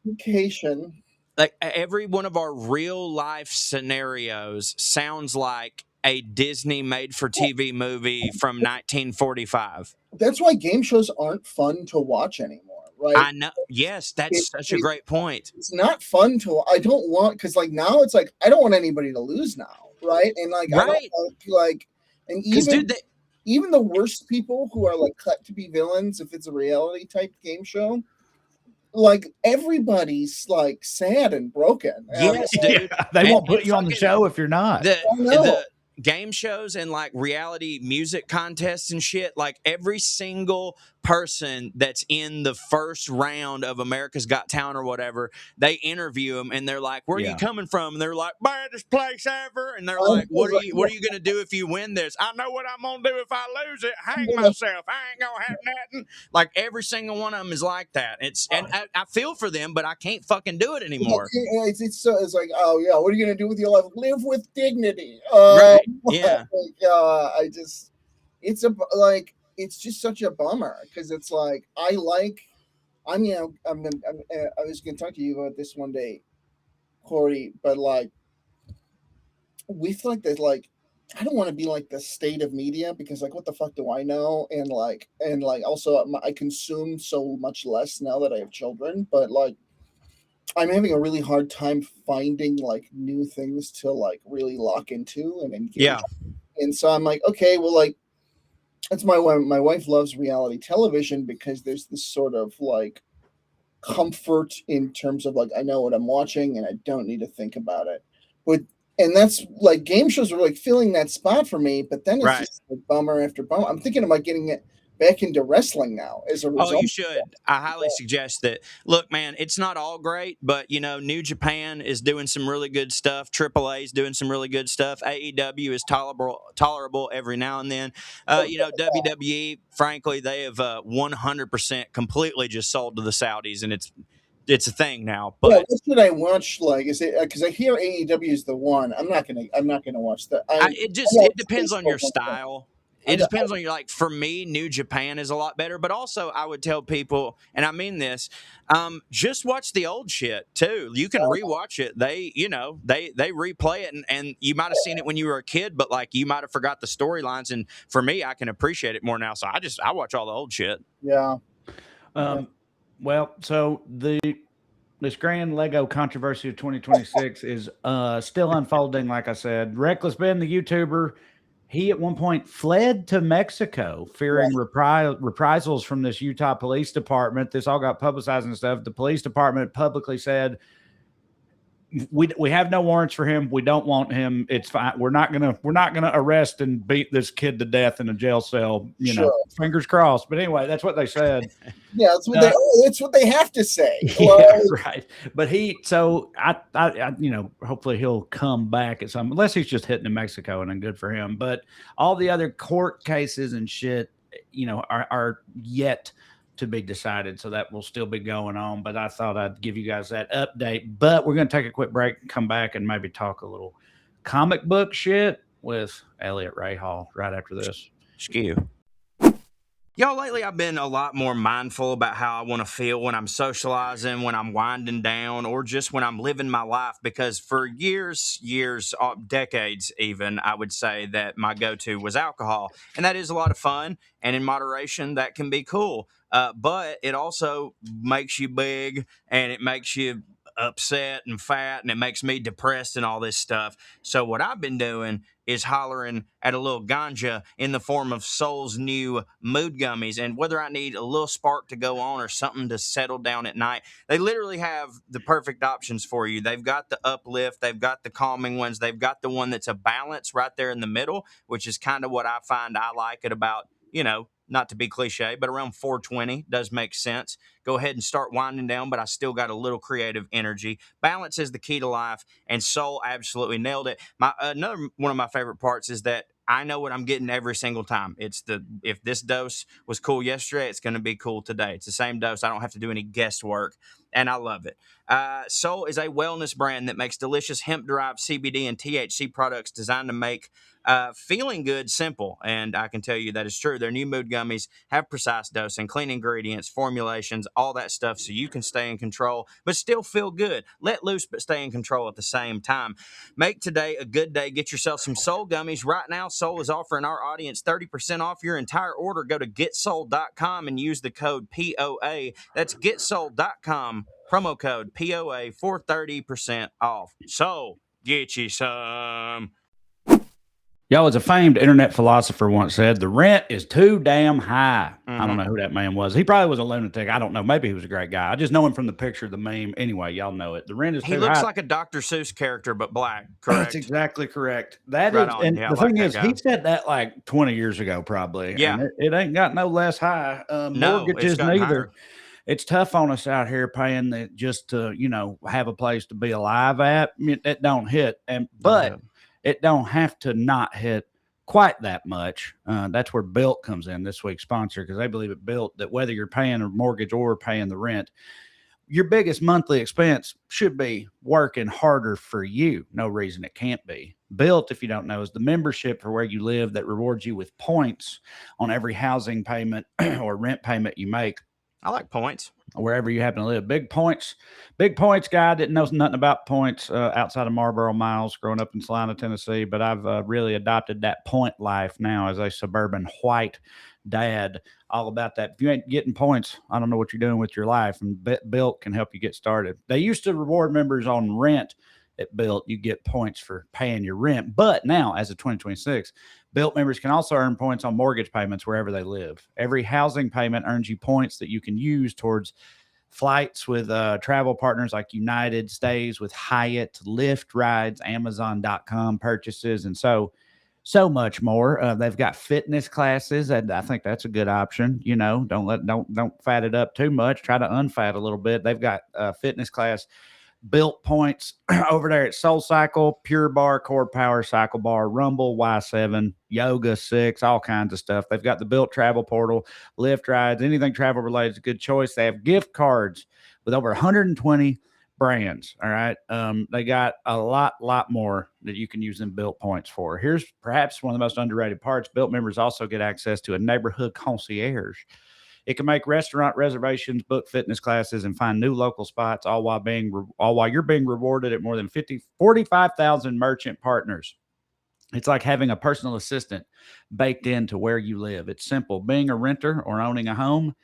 education. Like, every one of our real life scenarios sounds like a Disney made for TV movie from 1945. That's why game shows aren't fun to watch anymore, right? I know. Yes, that's such a great point. It's not fun I don't want, because like now it's like, I don't want anybody to lose now, right? And like, I don't want, like, and even the worst people who are like cut to be villains, if it's a reality type game show, like, everybody's like sad and broken. Yes, dude. They won't put you on the show if you're not. The game shows and like reality music contests and shit, like every single person that's in the first round of America's Got Talent or whatever, they interview them and they're like, where are you coming from? And they're like, baddest place ever. And they're like, what are you gonna do if you win this? I know what I'm gonna do if I lose it. Hang myself. I ain't gonna have nothing. Like, every single one of them is like that. And I feel for them, but I can't fucking do it anymore. It's like, oh yeah, what are you gonna do with your life? Live with dignity. Right. Yeah. It's just such a bummer, because it's like, I was going to talk to you about this one day, Corey, but like, we feel like that, like, I don't want to be like the state of media, because like, what the fuck do I know? And also I consume so much less now that I have children, but like, I'm having a really hard time finding like new things to like really lock into and engage. Yeah. And so I'm like, okay, well, like that's my wife loves reality television because there's this sort of like comfort in terms of like I know what I'm watching and I don't need to think about it. And that's like game shows are like filling that spot for me, but then it's just like bummer after bummer. I'm thinking about getting it back into wrestling now as a result. Oh, you should. I highly suggest that. Look, man, it's not all great, but New Japan is doing some really good stuff. AAA is doing some really good stuff. AEW is tolerable every now and then. WWE, frankly, they have 100% completely just sold to the Saudis, and it's a thing now. But what should I watch? Like, is it because I hear AEW is the one? I'm not gonna watch that. It depends on your style. It depends on your, like, for me, New Japan is a lot better, but also I would tell people, and I mean this, just watch the old shit too. You can rewatch it. They replay it, and you might have seen it when you were a kid, but like you might have forgot the storylines. And for me, I can appreciate it more now. So I watch all the old shit. Yeah. Well, so this grand Lego controversy of 2026 is still unfolding. Like I said, Reckless Ben, the YouTuber, he at one point fled to Mexico, fearing reprisals from this Utah Police Department. This all got publicized and stuff. The police department publicly said, we have no warrants for him. We don't want him. It's fine. We're not gonna arrest and beat this kid to death in a jail cell. Fingers crossed. But anyway, that's what they said. Yeah, that's what they have to say. Yeah, right. But I hopefully he'll come back at some, unless he's just hitting in Mexico, and then good for him. But all the other court cases and shit, are yet to be decided, so that will still be going on. But I thought I'd give you guys that update. But we're going to take a quick break and come back and maybe talk a little comic book shit with Eliot Rahal right after this. Skew. Y'all, lately I've been a lot more mindful about how I want to feel when I'm socializing, when I'm winding down, or just when I'm living my life, because for years, decades even, I would say that my go-to was alcohol. And that is a lot of fun, and in moderation, that can be cool. But it also makes you big, and it makes you upset and fat, and it makes me depressed and all this stuff. So what I've been doing is hollering at a little ganja in the form of Soul's new mood gummies. And whether I need a little spark to go on or something to settle down at night, they literally have the perfect options for you. They've got the uplift, they've got the calming ones, they've got the one that's a balance right there in the middle, which is kind of what I find I like at about, not to be cliche, but around 420 does make sense. Go ahead and start winding down, but I still got a little creative energy. Balance is the key to life, and Soul absolutely nailed it. Another one of my favorite parts is that I know what I'm getting every single time. If this dose was cool yesterday, it's going to be cool today. It's the same dose. I don't have to do any guesswork, and I love it. Soul is a wellness brand that makes delicious hemp-derived CBD and THC products designed to make feeling good simple, and I can tell you that is true. Their new mood gummies have precise dosing, clean ingredients, formulations, all that stuff, so you can stay in control but still feel good. Let loose but stay in control at the same time. Make today a good day. Get yourself some Soul gummies right now. Soul is offering our audience 30% off your entire order. Go to getsoul.com and use the code POA. That's getsoul.com, promo code POA for 30% off. So get you some. Y'all, as a famed internet philosopher once said, the rent is too damn high. Mm-hmm. I don't know who that man was. He probably was a lunatic. I don't know. Maybe he was a great guy. I just know him from the picture, the meme. Anyway, y'all know it. The rent is too high. He looks like a Dr. Seuss character, but black. Correct. That's exactly correct. The thing is, he said that like 20 years ago, probably. Yeah. And it ain't got no less high. Mortgages neither. Higher. It's tough on us out here paying that just to, have a place to be alive at. I mean, it don't hit. But it don't have to not hit quite that much. That's where Built comes in, this week's sponsor, because they believe at Built that whether you're paying a mortgage or paying the rent, your biggest monthly expense should be working harder for you. No reason it can't be. Built, if you don't know, is the membership for where you live that rewards you with points on every housing payment or rent payment you make. I like points. Wherever you happen to live. Big points guy. Didn't know nothing about points outside of Marlboro Miles growing up in Salina, Tennessee, but I've really adopted that point life now as a suburban white dad. all about that. If you ain't getting points, I don't know what you're doing with your life. And Built can help you get started. They used to reward members on rent at Built. You get points for paying your rent. But now, as of 2026, Built members can also earn points on mortgage payments wherever they live. Every housing payment earns you points that you can use towards flights with travel partners like United, stays with Hyatt, Lyft rides, Amazon.com purchases, and so much more. They've got fitness classes, and I think that's a good option. You know, don't fat it up too much. Try to unfat a little bit. They've got fitness class Built points over there at Soul Cycle, Pure Bar, Core Power, Cycle Bar, Rumble, Y7, Yoga 6, all kinds of stuff. They've got the Built Travel Portal, Lyft rides, anything travel related is a good choice. They have gift cards with over 120 brands. All right. They got a lot more that you can use them Built points for. Here's perhaps one of the most underrated parts. Built members also get access to a neighborhood concierge. It can make restaurant reservations, book fitness classes, and find new local spots, all while you're being rewarded at more than 45,000 merchant partners. It's like having a personal assistant baked into where you live. It's simple. Being a renter or owning a home,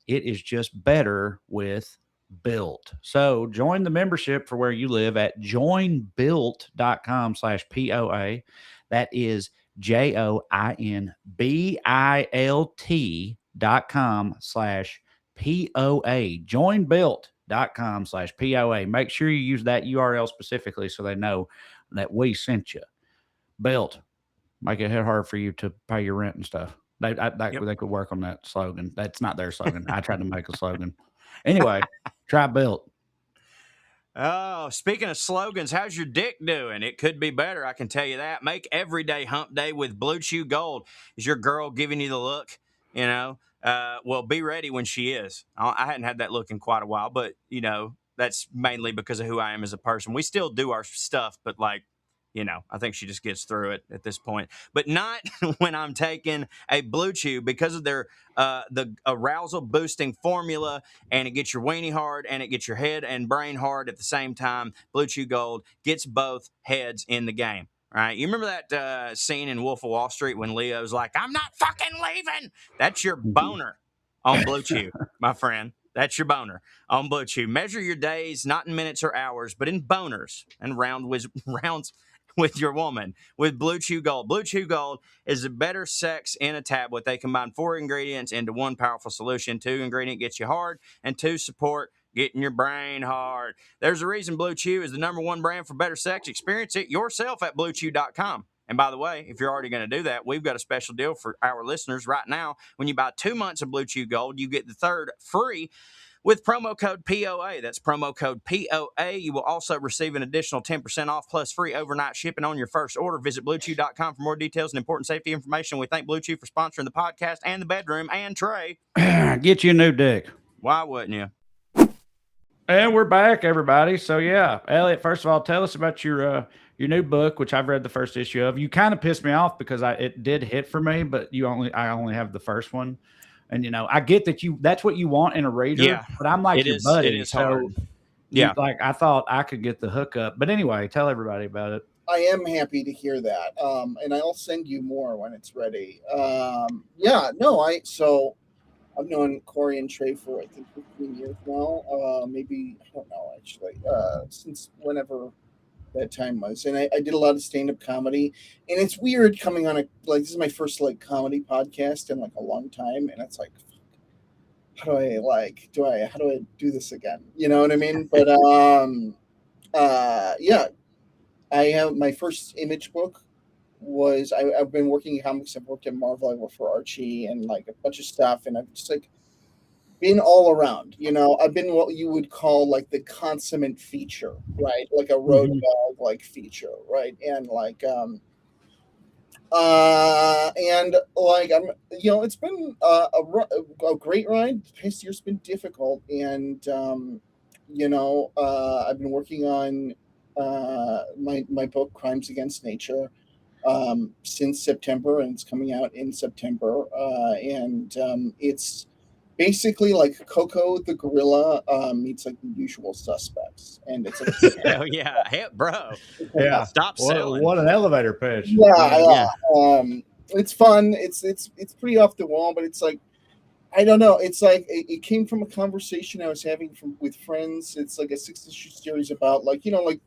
it is just better with Built. So join the membership for where you live at joinbuilt.com/POA. That is joinbilt.com/POA. Joinbuilt.com/POA. Make sure you use that URL specifically so they know that we sent you. Built. Make it hard for you to pay your rent and stuff. They could work on that slogan. That's not their slogan. I tried to make a slogan. Anyway, try Built. Oh, speaking of slogans, how's your dick doing? It could be better, I can tell you that. Make every day hump day with Blue Chew Gold. Is your girl giving you the look? You know, well, be ready when she is. I hadn't had that look in quite a while, but, you know, that's mainly because of who I am as a person. We still do our stuff, but like, you know, I think she just gets through it at this point, but not when I'm taking a Blue Chew because of their the arousal boosting formula, and it gets your weenie hard and it gets your head and brain hard at the same time. Blue Chew Gold gets both heads in the game. Right? You remember that scene in Wolf of Wall Street when Leo's like, "I'm not fucking leaving." That's your boner on Blue Chew, my friend. That's your boner on Blue Chew. Measure your days not in minutes or hours, but in boners and rounds with your woman with Blue Chew Gold. Blue Chew Gold is a better sex in a tablet. They combine 4 ingredients into one powerful solution. 2 ingredient gets you hard, and 2 support getting your brain hard. There's a reason Blue Chew is the #1 brand for better sex. Experience it yourself at BlueChew.com. And by the way, if you're already going to do that, we've got a special deal for our listeners right now. When you buy 2 months of Blue Chew Gold, you get the 3rd free with promo code POA. That's promo code POA. You will also receive an additional 10% off plus free overnight shipping on your first order. Visit BlueChew.com for more details and important safety information. We thank Blue Chew for sponsoring the podcast and the bedroom. And Trey, get you a new dick. Why wouldn't you? And we're back, everybody. So yeah, Elliot, first of all, tell us about your new book, which I've read the first issue of. You kind of pissed me off because it did hit for me, but I only have the first one. And, you know, I get that that's what you want in a reader, but I'm like your buddy. It is hard. Yeah. I thought I could get the hookup. But anyway, tell everybody about it. I am happy to hear that. And I'll send you more when it's ready. So I've known Corey and Trae for, I think, 15 years now. Maybe, I don't know, actually, since whenever that time was. And I did a lot of stand-up comedy, and it's weird coming on this is my first comedy podcast in a long time, and it's like, how do I do this again? You know what I mean? But I have my first Image book was I've been working in comics. I've worked at Marvel. I worked for Archie and a bunch of stuff, and I've just been all around. You know, I've been what you would call the consummate feature, right? Like a road dog feature, right? And it's been a great ride. The past year's been difficult, and I've been working on my book Crimes Against Nature since September, and it's coming out in September, and it's basically like Coco the gorilla meets The Usual Suspects, and it's hell yeah, hey, bro, yeah, stop selling. What an elevator pitch. It's fun. It's pretty off the wall, but it's I don't know. It's like it came from a conversation I was having with friends. It's like a 6-issue series about like like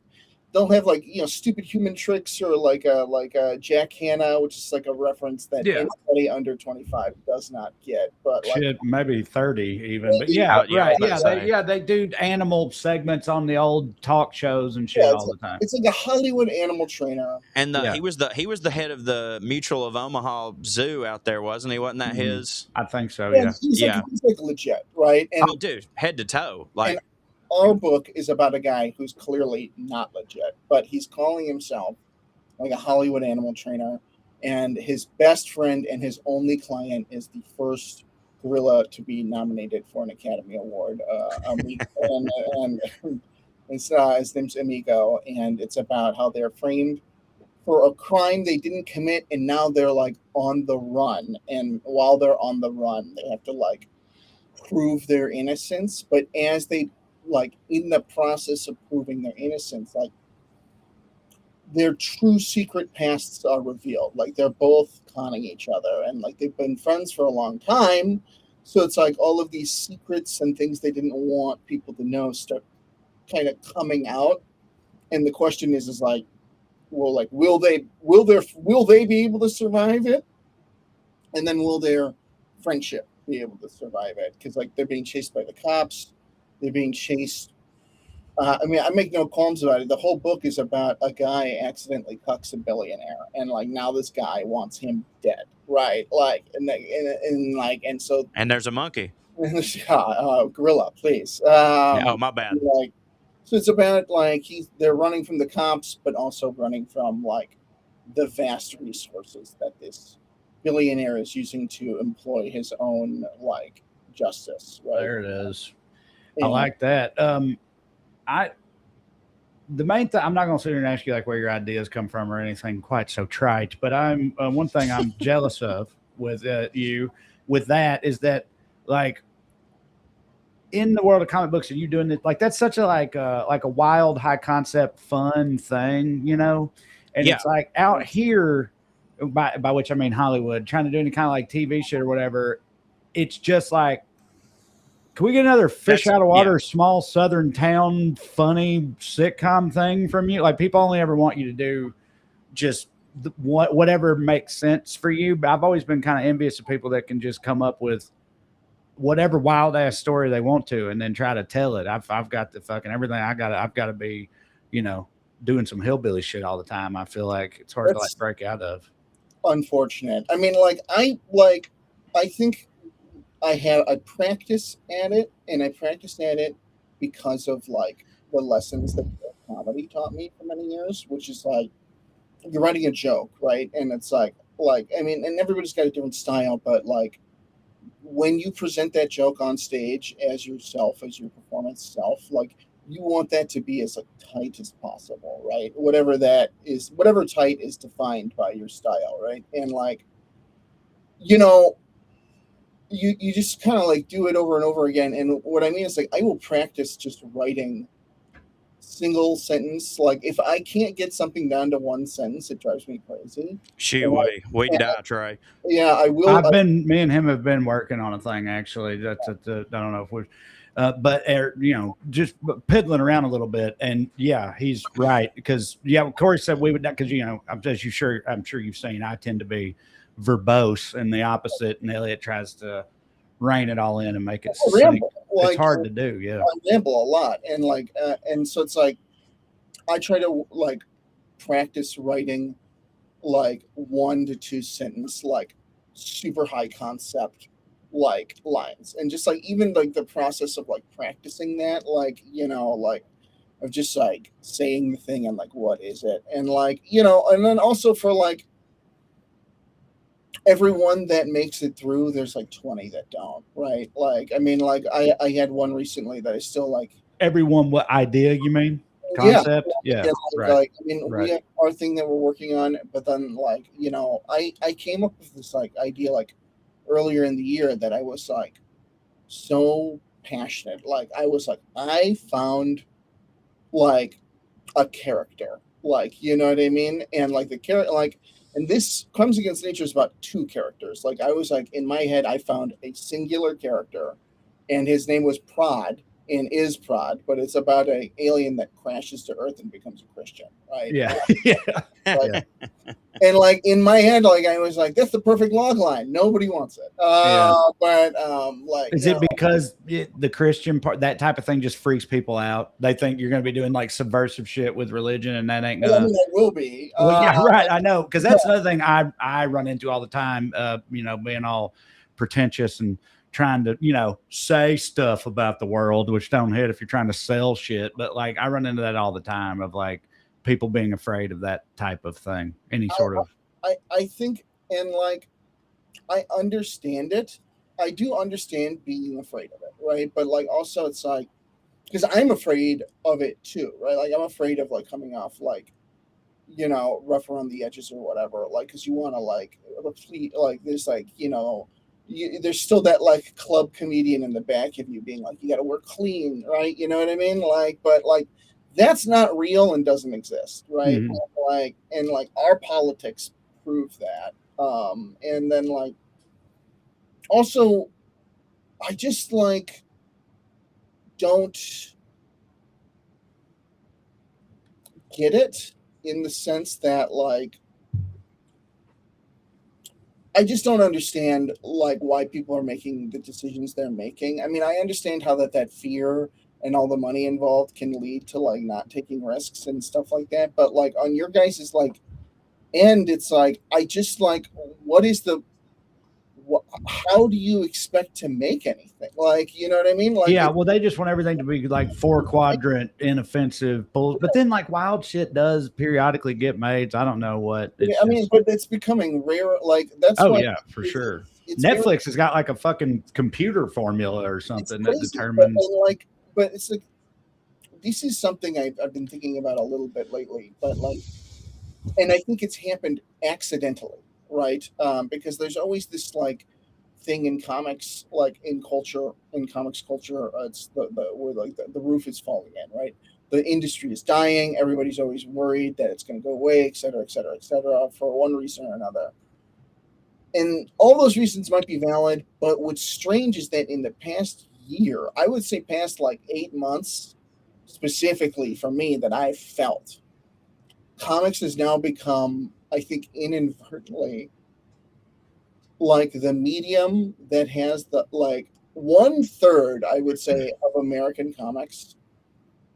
they'll have like stupid human tricks or like a Jack Hanna, which is like a reference that anybody under 25 does not get. But like shit, maybe 30 even. But yeah, right. Yeah, they do animal segments on the old talk shows and shit all the time. It's like a Hollywood animal trainer. And he was the head of the Mutual of Omaha Zoo out there, wasn't he? Wasn't that his? I think so. Yeah. He's like legit, right? And dude, head to toe, like. Our book is about a guy who's clearly not legit, but he's calling himself like a Hollywood animal trainer, and his best friend and his only client is the first gorilla to be nominated for an Academy Award. And his name's Amigo, and it's about how they're framed for a crime they didn't commit, and now they're like on the run. And while they're on the run, they have to like prove their innocence. But as they like in the process of proving their innocence, like their true secret pasts are revealed. Like they're both conning each other, and like they've been friends for a long time. So it's like all of these secrets and things they didn't want people to know start kind of coming out. And the question is like, well, like will they be able to survive it? And then will their friendship be able to survive it? Because like they're being chased by the cops. They're being chased. I mean, I make no qualms about it. The whole book is about a guy accidentally cucks a billionaire, and like now this guy wants him dead, right? Like, and so there's a monkey. Gorilla, please. Oh, my bad. Like, so it's about like they're running from the cops, but also running from like the vast resources that this billionaire is using to employ his own like justice. Right? There it is. I like that. The main thing, I'm not going to sit here and ask you like where your ideas come from or anything quite so trite, but I'm one thing I'm jealous of with you with that is that like in the world of comic books, are you doing it like that's such a like a wild, high concept, fun thing, and it's like out here, by which I mean Hollywood, trying to do any kind of like TV shit or whatever. It's just like, can we get another fish out of water, small southern town, funny sitcom thing from you? Like people only ever want you to do just whatever makes sense for you. But I've always been kind of envious of people that can just come up with whatever wild ass story they want to, and then try to tell it. I've got the fucking everything. I've got to be, doing some hillbilly shit all the time. I feel like it's hard to like break out of. Unfortunate. I mean, I think I practice at it, and I practiced at it because of like the lessons that comedy taught me for many years, which is like you're writing a joke, right? And it's like I mean, and everybody's got a different style, but like when you present that joke on stage as yourself, as your performance self, like you want that to be as like tight as possible, right? Whatever that is, whatever tight is defined by your style, right? And like, you just kind of like do it over and over again. And what I mean is like I will practice just writing single sentence. Like if I can't get something down to one sentence, it drives me crazy. We die, Trey. Yeah, I will. Me and him have been working on a thing actually. That's I don't know if we're but just piddling around a little bit, and yeah, he's right because Corey said we would because I'm sure you've seen I tend to be verbose and the opposite, and Elliot tries to rein it all in and make it succinct. It's hard to do. Yeah, I ramble a lot, and and so it's like I try to like practice writing like 1 to 2 sentence like super high concept like lines, and just like even like the process of like practicing that, like of just like saying the thing and like what is it, and like and then also for like everyone that makes it through, there's like 20 that don't, right? Like I mean, like I had one recently that I still like. Everyone, what idea you mean? Concept? Yeah. Right. Like, I mean, we have our thing that we're working on, but then like I came up with this like idea like earlier in the year that I was like so passionate. Like I was like I found like a character, like what I mean, and like the character like. And this Comes Against Nature is about two characters. Like I was like, in my head, I found a singular character, and his name was Prod, and is Prod, but it's about an alien that crashes to Earth and becomes a Christian, right? Yeah. Like, and like in my head, like I was like, that's the perfect log line. Nobody wants it. But like, is it because the Christian part, that type of thing, just freaks people out? They think you're going to be doing like subversive shit with religion, and that ain't gonna. I mean, it will be. Well, yeah, right. I know, because that's another thing I run into all the time. Being all pretentious and trying to say stuff about the world, which don't hit if you're trying to sell shit. But like I run into that all the time of like people being afraid of that type of thing. Any sort of. I think, and like I understand it. I do understand being afraid of it, right? But like also it's like, because I'm afraid of it too, right? Like I'm afraid of like coming off like, rough around the edges or whatever, like because you want to like replete, like there's like there's still that like club comedian in the back of you being like, you got to work clean, right? You know what I mean? Like, but like that's not real and doesn't exist, right? Mm-hmm. And our politics prove that. And then like also I just like don't get it in the sense that like I just don't understand like why people are making the decisions they're making. I mean, I understand how that fear and all the money involved can lead to like not taking risks and stuff like that. But like on your guys' is like end, it's like I just like how do you expect to make anything? Like, you know what I mean? Like, yeah, well, they just want everything to be like 4-quadrant inoffensive bulls. But then like wild shit does periodically get made. So I don't know what. I mean, but it's becoming rare. Like that's yeah, for sure. Netflix has got like a fucking computer formula or something that determines. But it's like this is something I've been thinking about a little bit lately. But like, and I think it's happened accidentally. Right, because there's always this like thing in comics, like in comics culture, it's where like the roof is falling in. Right, the industry is dying. Everybody's always worried that it's going to go away, et cetera, for one reason or another. And all those reasons might be valid, but what's strange is that in the past year, I would say past like 8 months, specifically for me, that I've felt comics has now become, I think inadvertently, like the medium that has the like 1/3, I would say, of American comics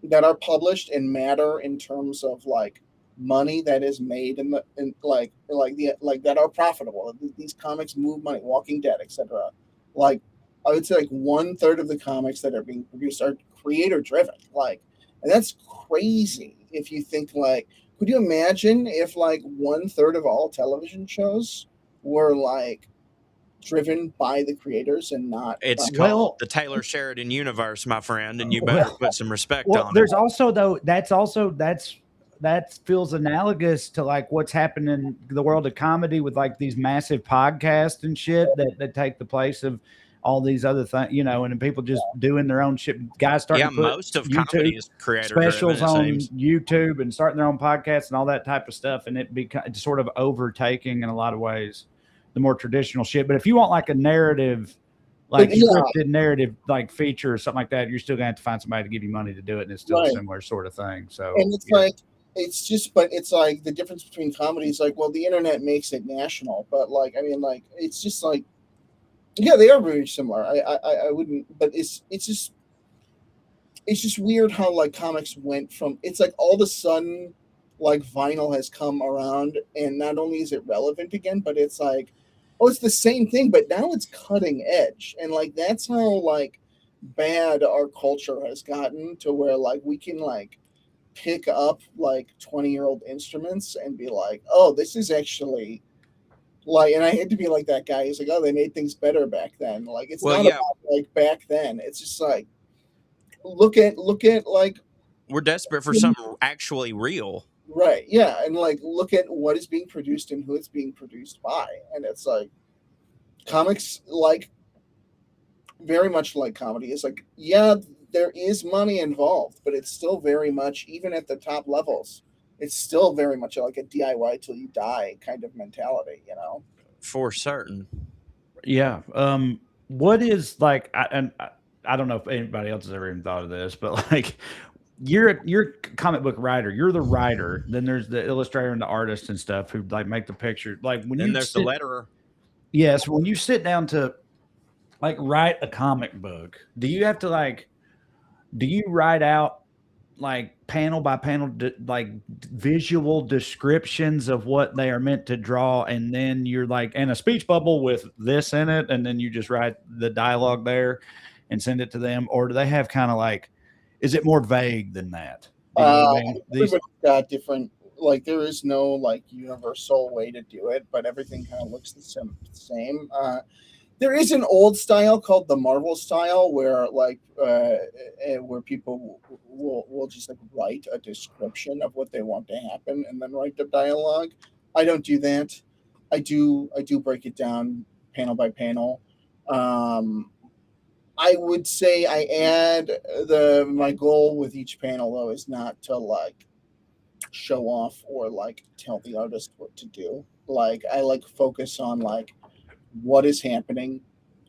that are published and matter in terms of like money that is made in that are profitable. These comics move money, Walking Dead, etc. Like I would say like 1/3 of the comics that are being produced are creator driven. Like, and that's crazy if you think like, could you imagine if like 1/3 of all television shows were like driven by the creators and not? It's called the Taylor Sheridan universe, my friend, and you better put some respect on there's it. Also though, that feels analogous to like what's happening in the world of comedy with like these massive podcasts and shit that take the place of all these other things, and then people just doing their own shit. Guys starting to put most of comedy is creator specials driven, on YouTube and starting their own podcasts and all that type of stuff, and it's sort of overtaking in a lot of ways the more traditional shit. But if you want like a narrative, like scripted narrative, like feature or something like that, you're still gonna have to find somebody to give you money to do it, and it's still a similar sort of thing. So, and it's like it's like the difference between comedy is like, well, the internet makes it national, but like I mean, like it's just like. Yeah, they are very similar. I wouldn't, but it's just weird how like comics went from, it's like all of a sudden like vinyl has come around, and not only is it relevant again, but it's like, oh, it's the same thing, but now it's cutting edge, and like that's how like bad our culture has gotten to where like we can like pick up like 20-year-old instruments and be like, oh, this is actually. Like, and I hate to be like that guy. He's like, oh, they made things better back then. Like, it's not about like back then. It's just like, look at like. We're desperate for something actually real. Right. Yeah. And like, look at what is being produced and who it's being produced by. And it's like, comics, like, very much like comedy. It's like, yeah, there is money involved, but it's still very much, even at the top levels, it's still very much like a DIY till you die kind of mentality, For certain. Yeah. What is like, I don't know if anybody else has ever even thought of this, but like, you're a comic book writer. You're the writer. Then there's the illustrator and the artist and stuff who like make the picture. Like when Then you there's the letterer. yes, when you sit down to like write a comic book, do you have to like, do you write out like panel by panel, like visual descriptions of what they are meant to draw, and then you're like, and a speech bubble with this in it, and then you just write the dialogue there and send it to them? Or do they have kind of like, is it more vague than that? Do you know what I mean? Everybody's got different, like there is no like universal way to do it, but everything kind of looks the same. There is an old style called the Marvel style where like where people will just like write a description of what they want to happen and then write the dialogue. I don't do that. I do break it down panel by panel. I would say I add my goal with each panel though is not to like show off or like tell the artist what to do. Like I like focus on like what is happening.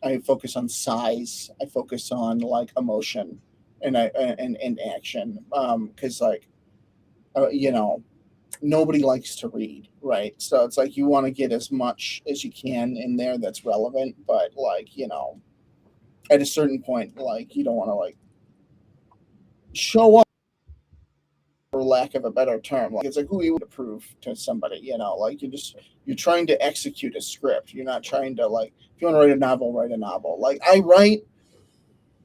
I focus on size. I focus on like emotion and action. Because like nobody likes to read, right? So it's like you want to get as much as you can in there that's relevant, but like at a certain point, like you don't want to like show up, for lack of a better term. Like it's like who you would approve to somebody, like you're trying to execute a script. You're not trying to like, if you want to write a novel, write a novel. Like I write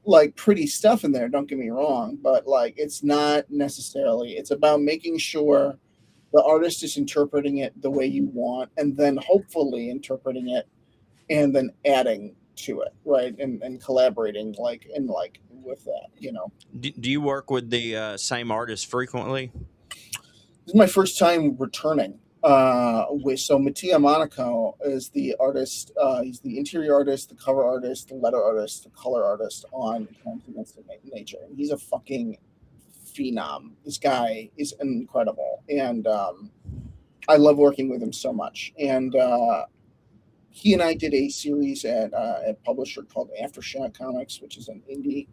like pretty stuff in there, don't get me wrong, but like it's not necessarily, it's about making sure the artist is interpreting it the way you want, and then hopefully interpreting it and then adding to it, right? And collaborating like with that, Do you work with the same artist frequently? This is my first time returning. So Mattia Monaco is the artist. He's the interior artist, the cover artist, the letter artist, the color artist on Crimes Against Nature. And he's a fucking phenom. This guy is incredible, and I love working with him so much. And he and I did a series at a publisher called Aftershock Comics, which is an indie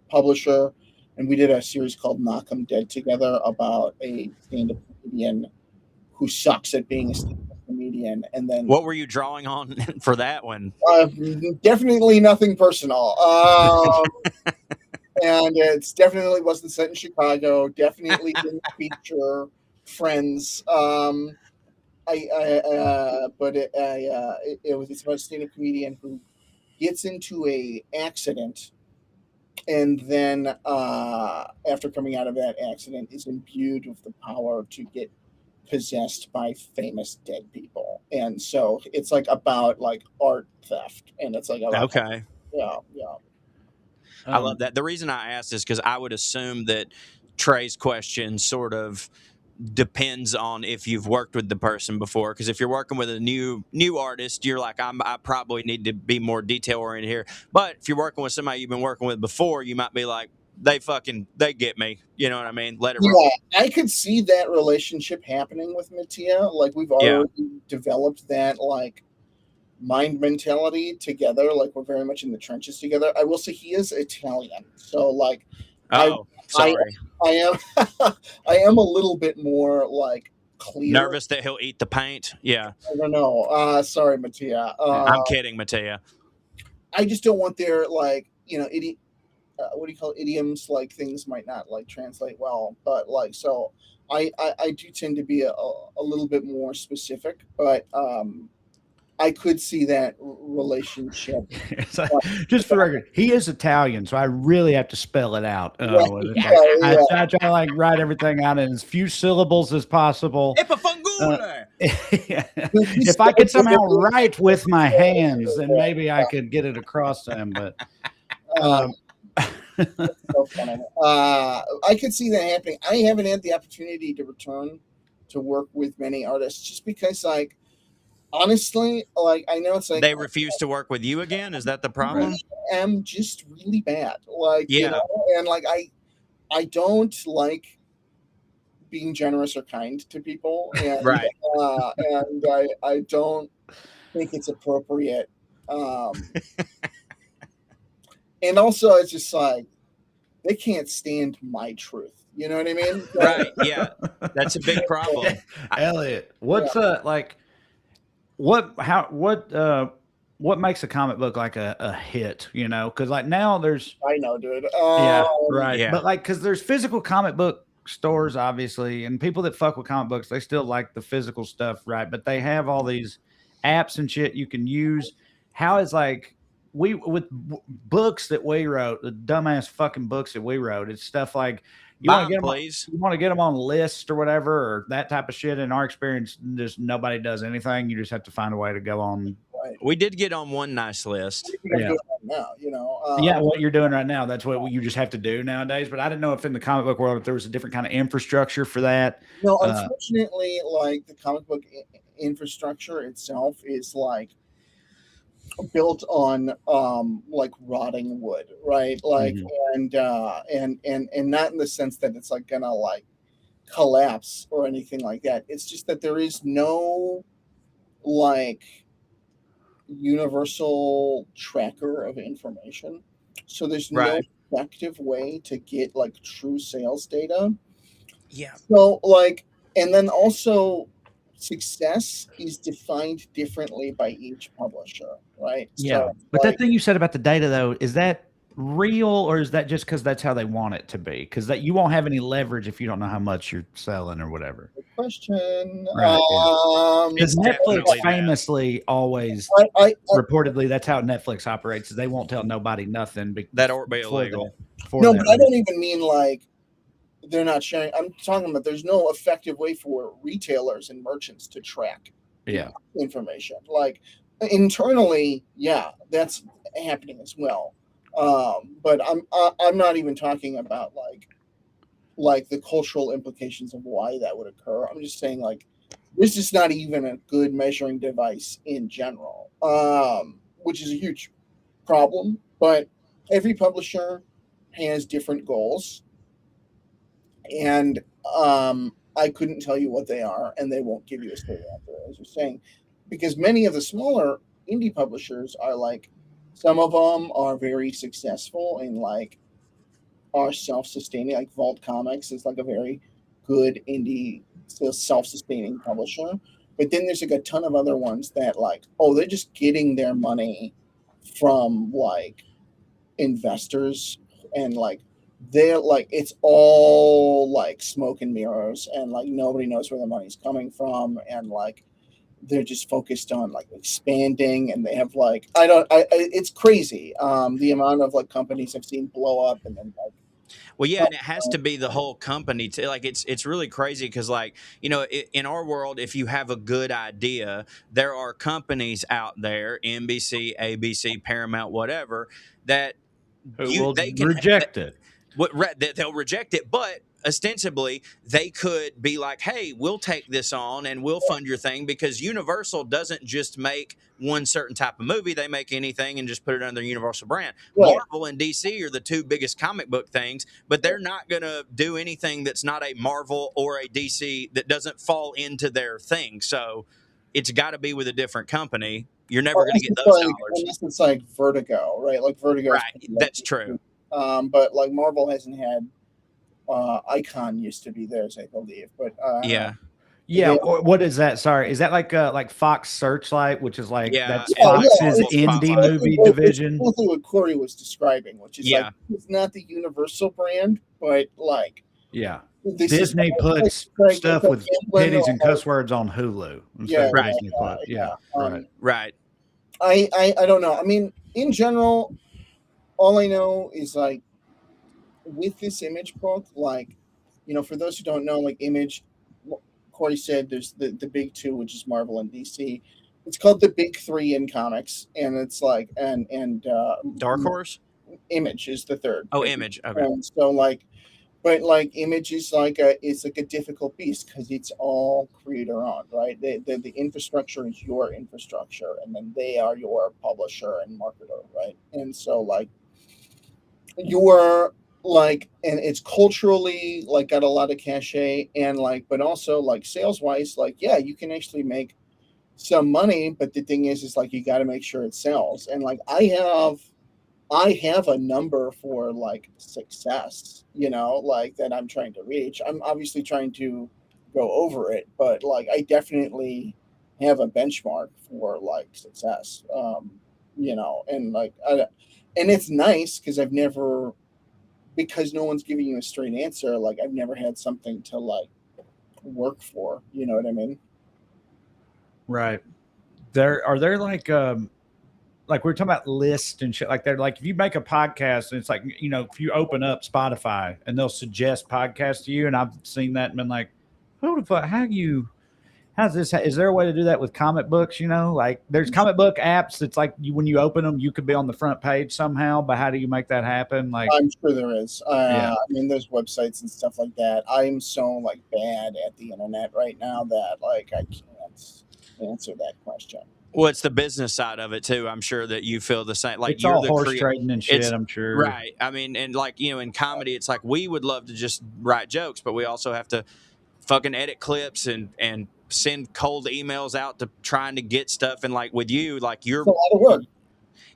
publisher, and we did a series called Knock 'em Dead together about a stand-up comedian who sucks at being a stand-up comedian. And then what were you drawing on for that one? Definitely nothing personal. And it's definitely wasn't set in Chicago. Definitely didn't feature friends. It's about a stand-up comedian who gets into a accident, and then after coming out of that accident is imbued with the power to get possessed by famous dead people. And so it's like about like art theft, and it's like okay. Yeah. I love that. The reason I asked is because I would assume that Trae's question sort of depends on if you've worked with the person before. Because if you're working with a new artist, you're like, I probably need to be more detail oriented here. But if you're working with somebody you've been working with before, you might be like, they get me. You know what I mean? Let it roll. I could see that relationship happening with Mattia. Like we've already developed that like mind mentality together. Like we're very much in the trenches together. I will say he is Italian, so like sorry. I am I am a little bit more like clear. Nervous that he'll eat the paint. Yeah. I don't know. Sorry, Mattia. I'm kidding, Mattia. I just don't want their like what do you call it? Idioms, like things might not like translate well, but like so I do tend to be a little bit more specific, but I could see that relationship. Just for the record, he is Italian, so I really have to spell it out. I try to like write everything out in as few syllables as possible. If I could somehow write with my hands, then maybe I could get it across to him. But so funny. I could see that happening. I haven't had the opportunity to return to work with many artists just because, like, honestly, like I know it's like they refuse to work with you again. Is that the problem? I am just really bad. Like, and like I don't like being generous or kind to people, and Right. and I don't think it's appropriate. And also, it's just like they can't stand my truth. You know what I mean? Right. Yeah. That's a big problem. Elliot, what's like what makes a comic book like a hit, you know? Because like now there's I know, dude. yeah, right. Yeah. But like because there's physical comic book stores, obviously, and people that fuck with comic books, they still like the physical stuff, right? But they have all these apps and shit you can use. How is like books that we wrote, the dumbass fucking books that we wrote, it's stuff like you want to get them on list or whatever, or that type of shit. In our experience, just nobody does anything. You just have to find a way to go on. We did get on one nice list. Yeah. Now, you know. Yeah, what you're doing right now, that's what you just have to do nowadays. But I didn't know if in the comic book world if there was a different kind of infrastructure for that. No, unfortunately, like the comic book infrastructure itself is like built on like rotting wood, right? Like and not in the sense that it's like gonna like collapse or anything like that. It's just that there is no like universal tracker of information, so there's no effective way to get like true sales data. Yeah. So like, and then also success is defined differently by each publisher, right? Yeah. So, but like, that thing you said about the data though, is that real or is that just because that's how they want it to be? Because that you won't have any leverage if you don't know how much you're selling or whatever. good question. Right, Because Netflix famously always reportedly that's how Netflix operates. Is they won't tell nobody nothing. That or be illegal. No, but I don't even mean like they're not sharing. I'm talking about there's no effective way for retailers and merchants to track information. Like internally, yeah, that's happening as well. But I'm not even talking about like the cultural implications of why that would occur. I'm just saying like this is not even a good measuring device in general, which is a huge problem. But every publisher has different goals, and I couldn't tell you what they are, and they won't give you a straight answer, as you're saying, because many of the smaller indie publishers are like, some of them are very successful and like are self-sustaining. Like Vault Comics is like a very good indie, self-sustaining publisher. But then there's like a ton of other ones that like, oh, they're just getting their money from like investors, and like they're like, it's all like smoke and mirrors, and like nobody knows where the money's coming from, and like they're just focused on like expanding, and they have like it's crazy the amount of like companies I've seen blow up, and then like, well, yeah, and it has to be the whole company too. Like it's really crazy because like, you know, in our world, if you have a good idea, there are companies out there, NBC, ABC, Paramount, whatever, that they can reject it. They'll reject it, but ostensibly they could be like, hey, we'll take this on and we'll fund your thing, because Universal doesn't just make one certain type of movie. They make anything and just put it under their Universal brand. Marvel and DC are the two biggest comic book things, but they're not going to do anything that's not a Marvel or a DC that doesn't fall into their thing. So it's got to be with a different company. You're never going to get those dollars. Unless it's like Vertigo, right? Like Vertigo. Right, that's true. But like Marvel hasn't had Icon used to be theirs, I believe. But what is that? Sorry, is that like Fox Searchlight, which is like that's Fox's indie movie division? That's what Corey was describing, which is like it's not the Universal brand, but like Disney puts stuff with titties and cuss words on Hulu. Right. I don't know. I mean, in general, all I know is like with this Image book, like, you know, for those who don't know, like Image, Corey said there's the big two, which is Marvel and DC. It's called the Big Three in comics, and it's like and Dark Horse. Image is the third. Oh, Image. Okay. And so like, but like Image is like it's like a difficult beast because it's all creator owned, right? The infrastructure is your infrastructure, and then they are your publisher and marketer, right? And so like your like, and it's culturally like got a lot of cachet, and like, but also like sales wise, like, yeah, you can actually make some money, but the thing is like you got to make sure it sells. And like I have a number for like success, like that I'm trying to reach. I'm obviously trying to go over it, but like I definitely have a benchmark for like success. And like and it's nice because because no one's giving you a straight answer, like I've never had something to like work for, you know what I mean? Right. Are there like we're talking about lists and shit like that. Like if you make a podcast and it's like, if you open up Spotify and they'll suggest podcasts to you, and I've seen that and been like, who the fuck, how's this? Is there a way to do that with comic books? Like there's comic book apps. It's like when you open them, you could be on the front page somehow, but how do you make that happen? Like, I'm sure there is. Yeah. I mean, there's websites and stuff like that. I'm so like bad at the internet right now that like I can't answer that question. Well, it's the business side of it too. I'm sure that you feel the same. Like it's you're all the horse trading and shit. I'm sure. Right. I mean, and like in comedy, it's like we would love to just write jokes, but we also have to fucking edit clips and send cold emails out to trying to get stuff. And like with you, like you're It's a lot of work.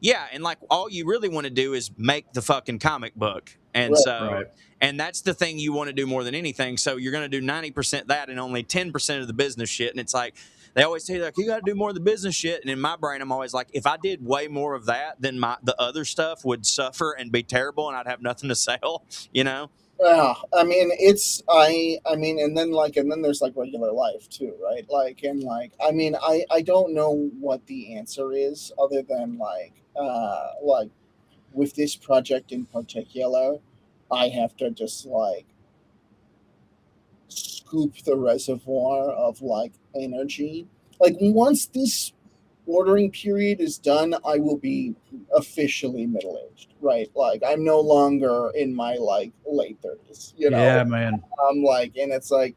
Yeah, and like all you really want to do is make the fucking comic book. And Right. and that's the thing you want to do more than anything. So you're going to do 90% that and only 10% of the business shit. And it's like, they always say like, you got to do more of the business shit. And in my brain, I'm always like, if I did way more of that, then the other stuff would suffer and be terrible and I'd have nothing to sell, Yeah, I mean, and then there's like regular life too, right? Like, and like, I mean, I don't know what the answer is other than like with this project in particular, I have to just like scoop the reservoir of like energy. Like once this ordering period is done, I will be officially middle-aged, right? Like I'm no longer in my like late 30s, Yeah, man. I'm like, and it's like,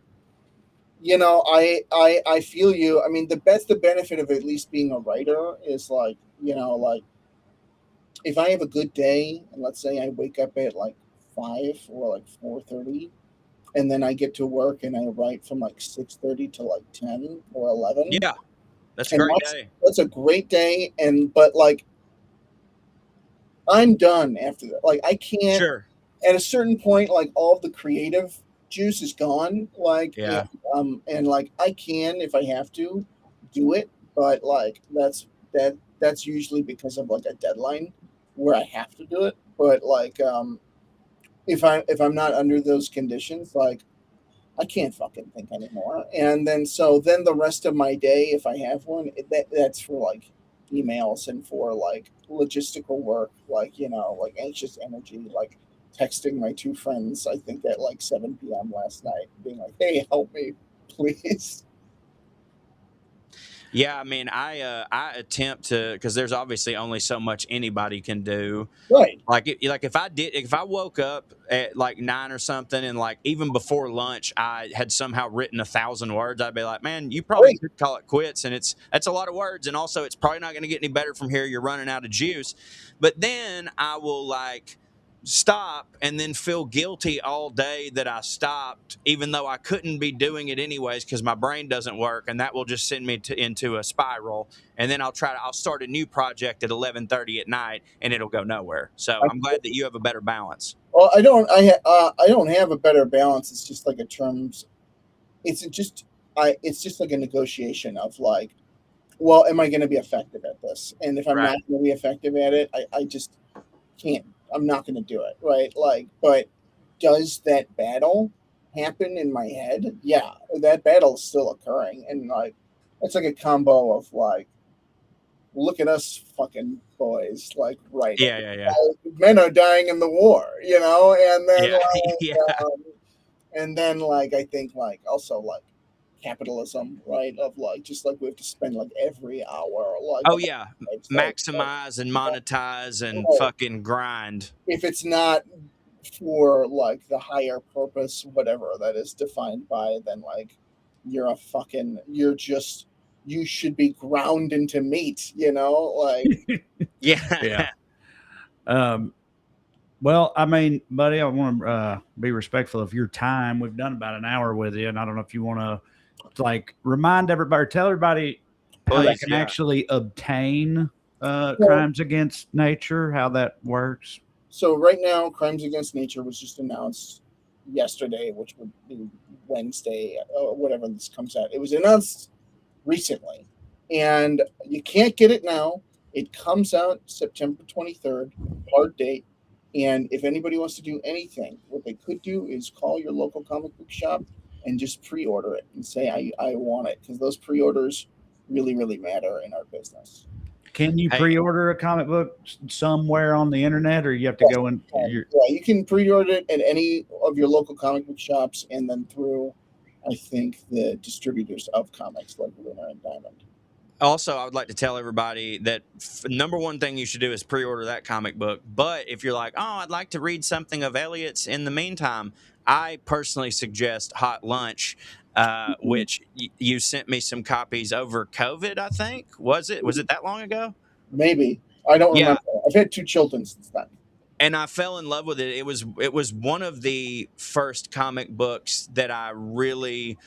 I feel you. I mean, the benefit of at least being a writer is like, like if I have a good day, and let's say I wake up at like 5 or like 4:30, and then I get to work and I write from like 6:30 to like 10 or 11. Yeah, that's a great day. That's a great day, but like I'm done after that. Like I can't. Sure. At a certain point, like all of the creative juice is gone. Like Yeah. and like I can, if I have to, do it, but like that's usually because of like a deadline where I have to do it. But like if I'm not under those conditions, like I can't fucking think anymore. And then the rest of my day, if I have one, that's for like emails and for like logistical work, like like anxious energy, like texting my two friends, I think at like 7 p.m. last night, being like, hey, help me, please. Yeah, I mean, I attempt to, because there's obviously only so much anybody can do. Right. Like if I woke up at like 9 or something, and like even before lunch I had somehow written 1,000 words, I'd be like, man, you probably could call it quits. And that's a lot of words, and also it's probably not going to get any better from here. You're running out of juice. But then I will like stop and then feel guilty all day that I stopped, even though I couldn't be doing it anyways because my brain doesn't work, and that will just send me into a spiral. And then I'll start a new project at 11:30 at night, and it'll go nowhere. So I'm glad that you have a better balance. Well, I don't have a better balance. It's just like it's just like a negotiation of like, well, am I going to be effective at this? And if I'm not going to be effective at it, I just can't. I'm not going to do it, right? Like, but does that battle happen in my head? Yeah, that battle is still occurring, and like, it's like a combo of like, look at us fucking boys, like, right? Yeah. Men are dying in the war, and then and then like I think like also like capitalism, right? Of like just like we have to spend like every hour like maximize and monetize and fucking grind. If it's not for like the higher purpose, whatever that is defined by, then like you should be ground into meat, like yeah. Well, I mean, buddy, I want to be respectful of your time. We've done about an hour with you, and I don't know if you want to like remind everybody, or tell everybody how they Please, can actually obtain Well, crimes against nature, how that works. so right now, Crimes Against Nature was just announced yesterday, which would be Wednesday, or whatever this comes out. It was announced recently, and you can't get it now. It comes out September 23rd, hard date. And if anybody wants to do anything, what they could do is call your local comic book shop and just pre-order it and say, I want it, because those pre-orders really, really matter in our business. Can you Hey. pre-order a comic book somewhere on the internet, or you have to go in? Yeah, you can pre-order it at any of your local comic book shops, and then through, I think, the distributors of comics like Lunar and Diamond. Also, I would like to tell everybody that number one thing you should do is pre-order that comic book. But if you're like, oh, I'd like to read something of Elliot's in the meantime, I personally suggest Hot Lunch, which you sent me some copies over COVID, I think. Was it that long ago? Maybe. I don't Yeah. remember. I've had 2 children since then. And I fell in love with it. It was one of the first comic books that I really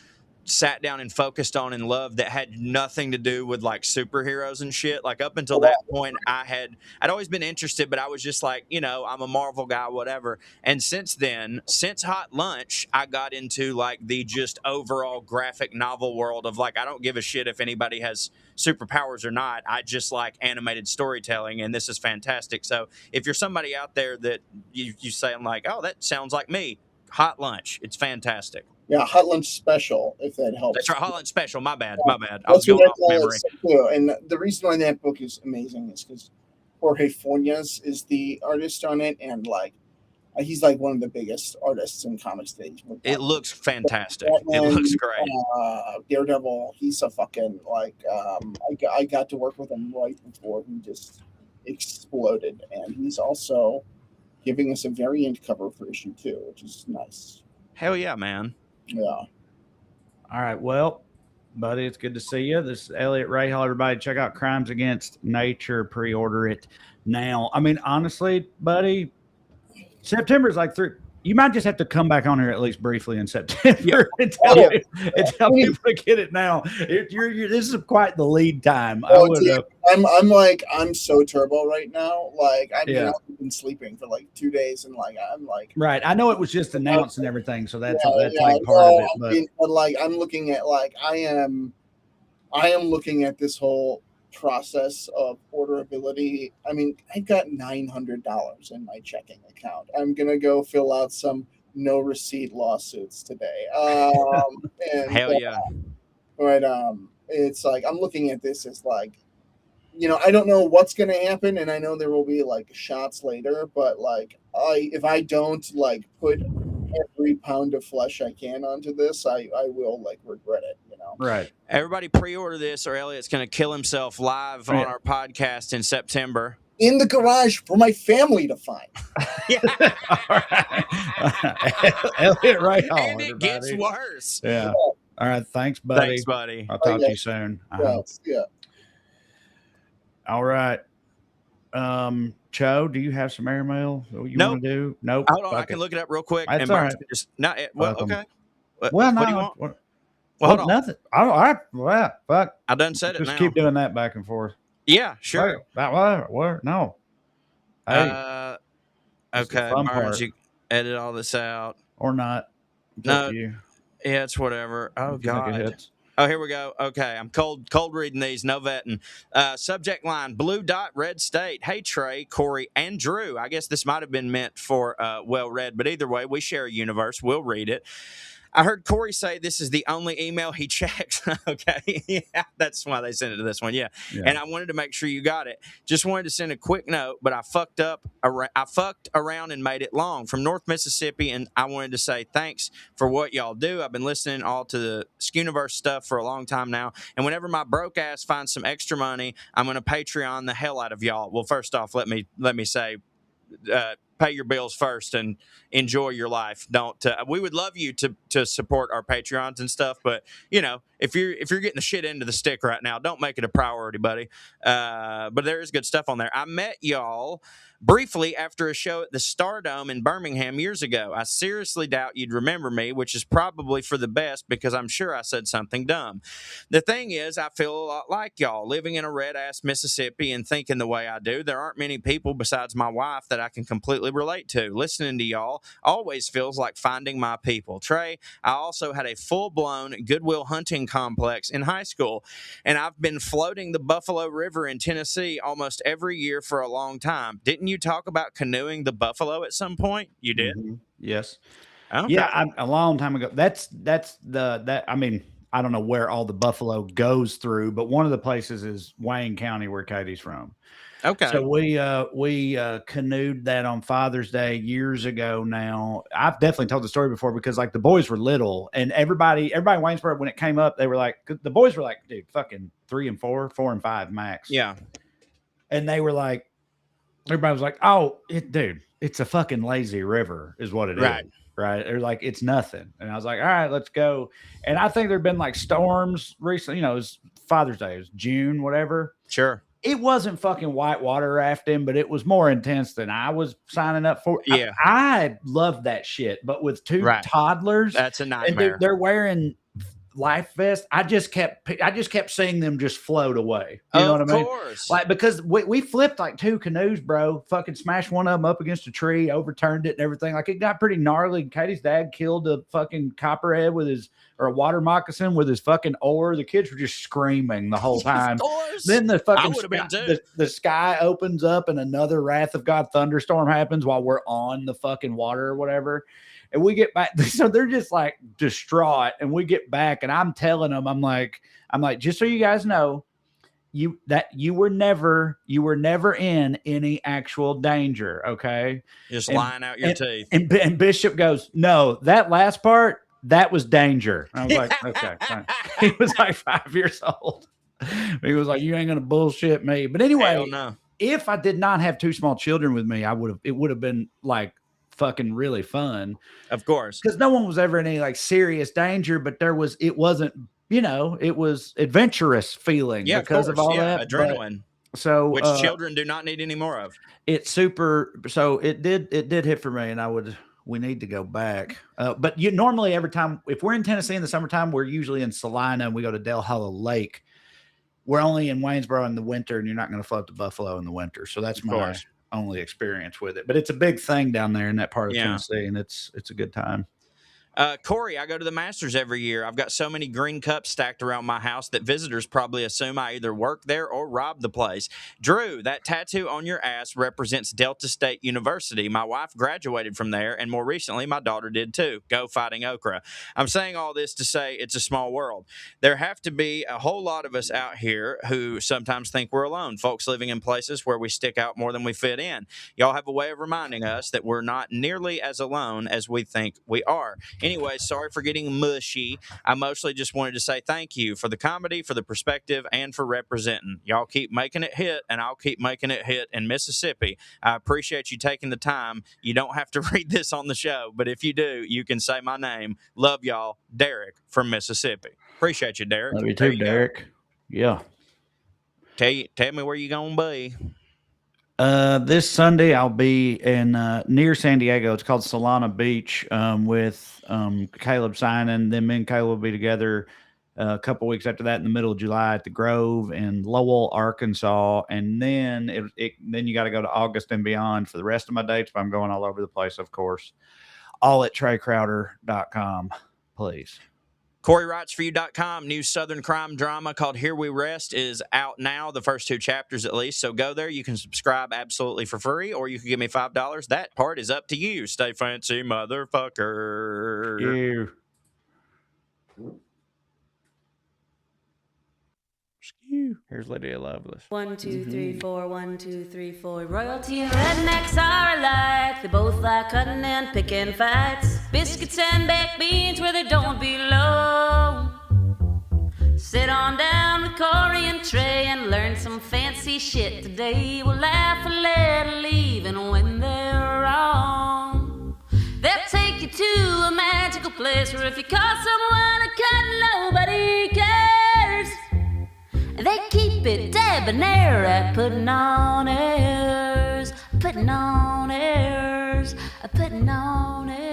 sat down and focused on and loved, that had nothing to do with like superheroes and shit. Like up until that point, I'd always been interested, but I was just like, I'm a Marvel guy, whatever. And since then, since Hot Lunch, I got into like the just overall graphic novel world of like, I don't give a shit if anybody has superpowers or not. I just like animated storytelling, and this is fantastic. So if you're somebody out there that you say, I'm like, oh, that sounds like me, Hot Lunch, it's fantastic. Yeah, Hot Lunch Special, if that helps. That's right, Hot Lunch Special. My bad. I was That's going what I off call memory. it too. And the reason why that book is amazing is because Jorge Fornas is the artist on it, and like he's like one of the biggest artists in comics today. It looks fantastic. Batman, It looks great. Daredevil, he's a fucking like. I got to work with him right before he just exploded, and he's also giving us a variant cover for issue 2, which is nice. Hell yeah, man. Yeah. All right. Well, buddy, it's good to see you. This is Eliot Rahal. Everybody, check out Crimes Against Nature. Pre-order it now. I mean, honestly, buddy, September is like 3. You might just have to come back on here at least briefly in September and tell people to get it now. This is quite the lead time. I'm so turbo right now. Like I've been sleeping for like 2 days, and like I'm like right. I know it was just announced and everything, so that's like part of it. But like I'm looking at like I am looking at this whole process of orderability. I mean, I got $900 in my checking account. I'm gonna go fill out some no receipt lawsuits today. And, hell yeah. But it's like I'm looking at this as like, I don't know what's gonna happen, and I know there will be like shots later, but like if I don't like put every pound of flesh I can onto this, I will like regret it. Right. Everybody pre-order this, or Elliot's going to kill himself live on our podcast in September. In the garage for my family to find. Yeah. All right. Elliot Rahal. And it gets worse. Yeah. All right. Thanks, buddy. Thanks, buddy. I'll talk to you soon. Yeah. All right. Cho, do you have some airmail that you want to do? Nope. Hold on, I can look it up real quick. That's all right. Just not well, okay. Well, no. What do you want? Well, hold on. Nothing. All right. Well, fuck. I done said it Just now. keep doing that back and forth. Yeah, sure. Where? No. Hey, okay. Part. You edit all this out or not? No. Yeah, it's whatever. Oh God. Oh, here we go. Okay, I'm cold reading these. No vetting. Subject line: Blue dot, red state. Hey Trae, Corey, and Drew. I guess this might have been meant for well read, but either way, we share a universe. We'll read it. I heard Corey say this is the only email he checks. Okay. Yeah, that's why they sent it to this one. Yeah. And I wanted to make sure you got it. Just wanted to send a quick note, but I fucked around and made it long from North Mississippi. And I wanted to say thanks for what y'all do. I've been listening all to the Skuniverse stuff for a long time now. And whenever my broke ass finds some extra money, I'm going to Patreon the hell out of y'all. Well, first off, let me say, pay your bills first and enjoy your life. Don't we would love you to support our Patreons and stuff, but if you're getting the shit into the stick right now, don't make it a priority, buddy. But there is good stuff on there. I met y'all briefly after a show at the Stardome in Birmingham years ago. I seriously doubt you'd remember me, which is probably for the best because I'm sure I said something dumb. The thing is, I feel a lot like y'all, living in a red-ass Mississippi and thinking the way I do. There aren't many people besides my wife that I can completely relate to. Listening to y'all always feels like finding my people. Trae, I also had a full-blown Goodwill Hunting complex in high school, and I've been floating the Buffalo River in Tennessee almost every year for a long time. Didn't you talk about canoeing the buffalo at some point? You did? Mm-hmm. Yes. Okay. Yeah, a long time ago. I mean, I don't know where all the buffalo goes through, but one of the places is Wayne County where Katie's from. Okay. So we canoed that on Father's Day years ago now. I've definitely told the story before because like the boys were little and everybody in Waynesboro, when it came up, they were like, the boys were like, dude, fucking 3 and 4, 4 and 5 max. Yeah. And they were like, everybody was like, oh, dude, it's a fucking lazy river is what it is. Right. They're like, it's nothing. And I was like, all right, let's go. And I think there'd been like storms recently, it was Father's Day, it was June, whatever. Sure. It wasn't fucking whitewater rafting, but it was more intense than I was signing up for. Yeah. I love that shit. But with two toddlers, that's a nightmare. And they're wearing life vests. I just kept seeing them just float away. You know what I mean? Of course. Like, because we flipped like 2 canoes, bro. Fucking smashed one of them up against a tree, overturned it and everything. Like, it got pretty gnarly. Katie's dad killed a fucking copperhead or a water moccasin with his fucking oar. The kids were just screaming the whole time. Of course. Then the fucking the sky opens up and another Wrath of God thunderstorm happens while we're on the fucking water or whatever. And we get back, so they're just like distraught. And we get back, and I'm telling them, I'm like, just so you guys know, you were never in any actual danger, okay? Just lying out your teeth. And Bishop goes, no, that last part, that was danger. I was like, okay, fine. He was like 5 years old. He was like, you ain't gonna bullshit me. But anyway, no. If I did not have 2 small children with me, it would have been like fucking really fun, of course, because no one was ever in any like serious danger, but it wasn't, it was adventurous feeling because of all that adrenaline. Which children do not need any more of. It's super. So it did hit for me, and we need to go back. But normally every time, if we're in Tennessee in the summertime, we're usually in Salina and we go to Del Hollow Lake. We're only in Waynesboro in the winter, and you're not going to float the buffalo in the winter. So that's my only experience with it, but it's a big thing down there in that part of Tennessee, and it's a good time. Corey, I go to the Masters every year. I've got so many green cups stacked around my house that visitors probably assume I either work there or rob the place. Drew, that tattoo on your ass represents Delta State University. My wife graduated from there, and more recently, my daughter did too. Go Fighting Okra. I'm saying all this to say it's a small world. There have to be a whole lot of us out here who sometimes think we're alone, folks living in places where we stick out more than we fit in. Y'all have a way of reminding us that we're not nearly as alone as we think we are. Anyway, sorry for getting mushy. I mostly just wanted to say thank you for the comedy, for the perspective, and for representing. Y'all keep making it hit, and I'll keep making it hit in Mississippi. I appreciate you taking the time. You don't have to read this on the show, but if you do, you can say my name. Love y'all, Derek from Mississippi. Appreciate you, Derek. Love you too, Derek. Go. Yeah. Tell me where you gonna be. This Sunday I'll be in near San Diego. It's called Solana Beach with Caleb signing. Then me and Caleb will be together a couple weeks after that in the middle of July at the Grove in Lowell, Arkansas. And then then you got to go to August and beyond for the rest of my dates. But I'm going all over the place, of course. All at TraeCrowder.com, please. CoreyWritesForYou.com, new Southern crime drama called Here We Rest is out now, the first 2 chapters at least. So go there. You can subscribe absolutely for free, or you can give me $5. That part is up to you. Stay fancy, motherfucker. You. Here's Lydia Loveless. 1, 2, 3, 4. 1, 2, 3, 4. Royalty and rednecks are alike. They both like cutting and picking fights. Biscuits and baked beans where they don't belong. Sit on down with Corey and Trae and learn some fancy shit today. We'll laugh a little even when they're wrong. They'll take you to a magical place where if you call someone a cunt, nobody cares. They keep it debonair at putting on airs. putting on airs, putting on airs.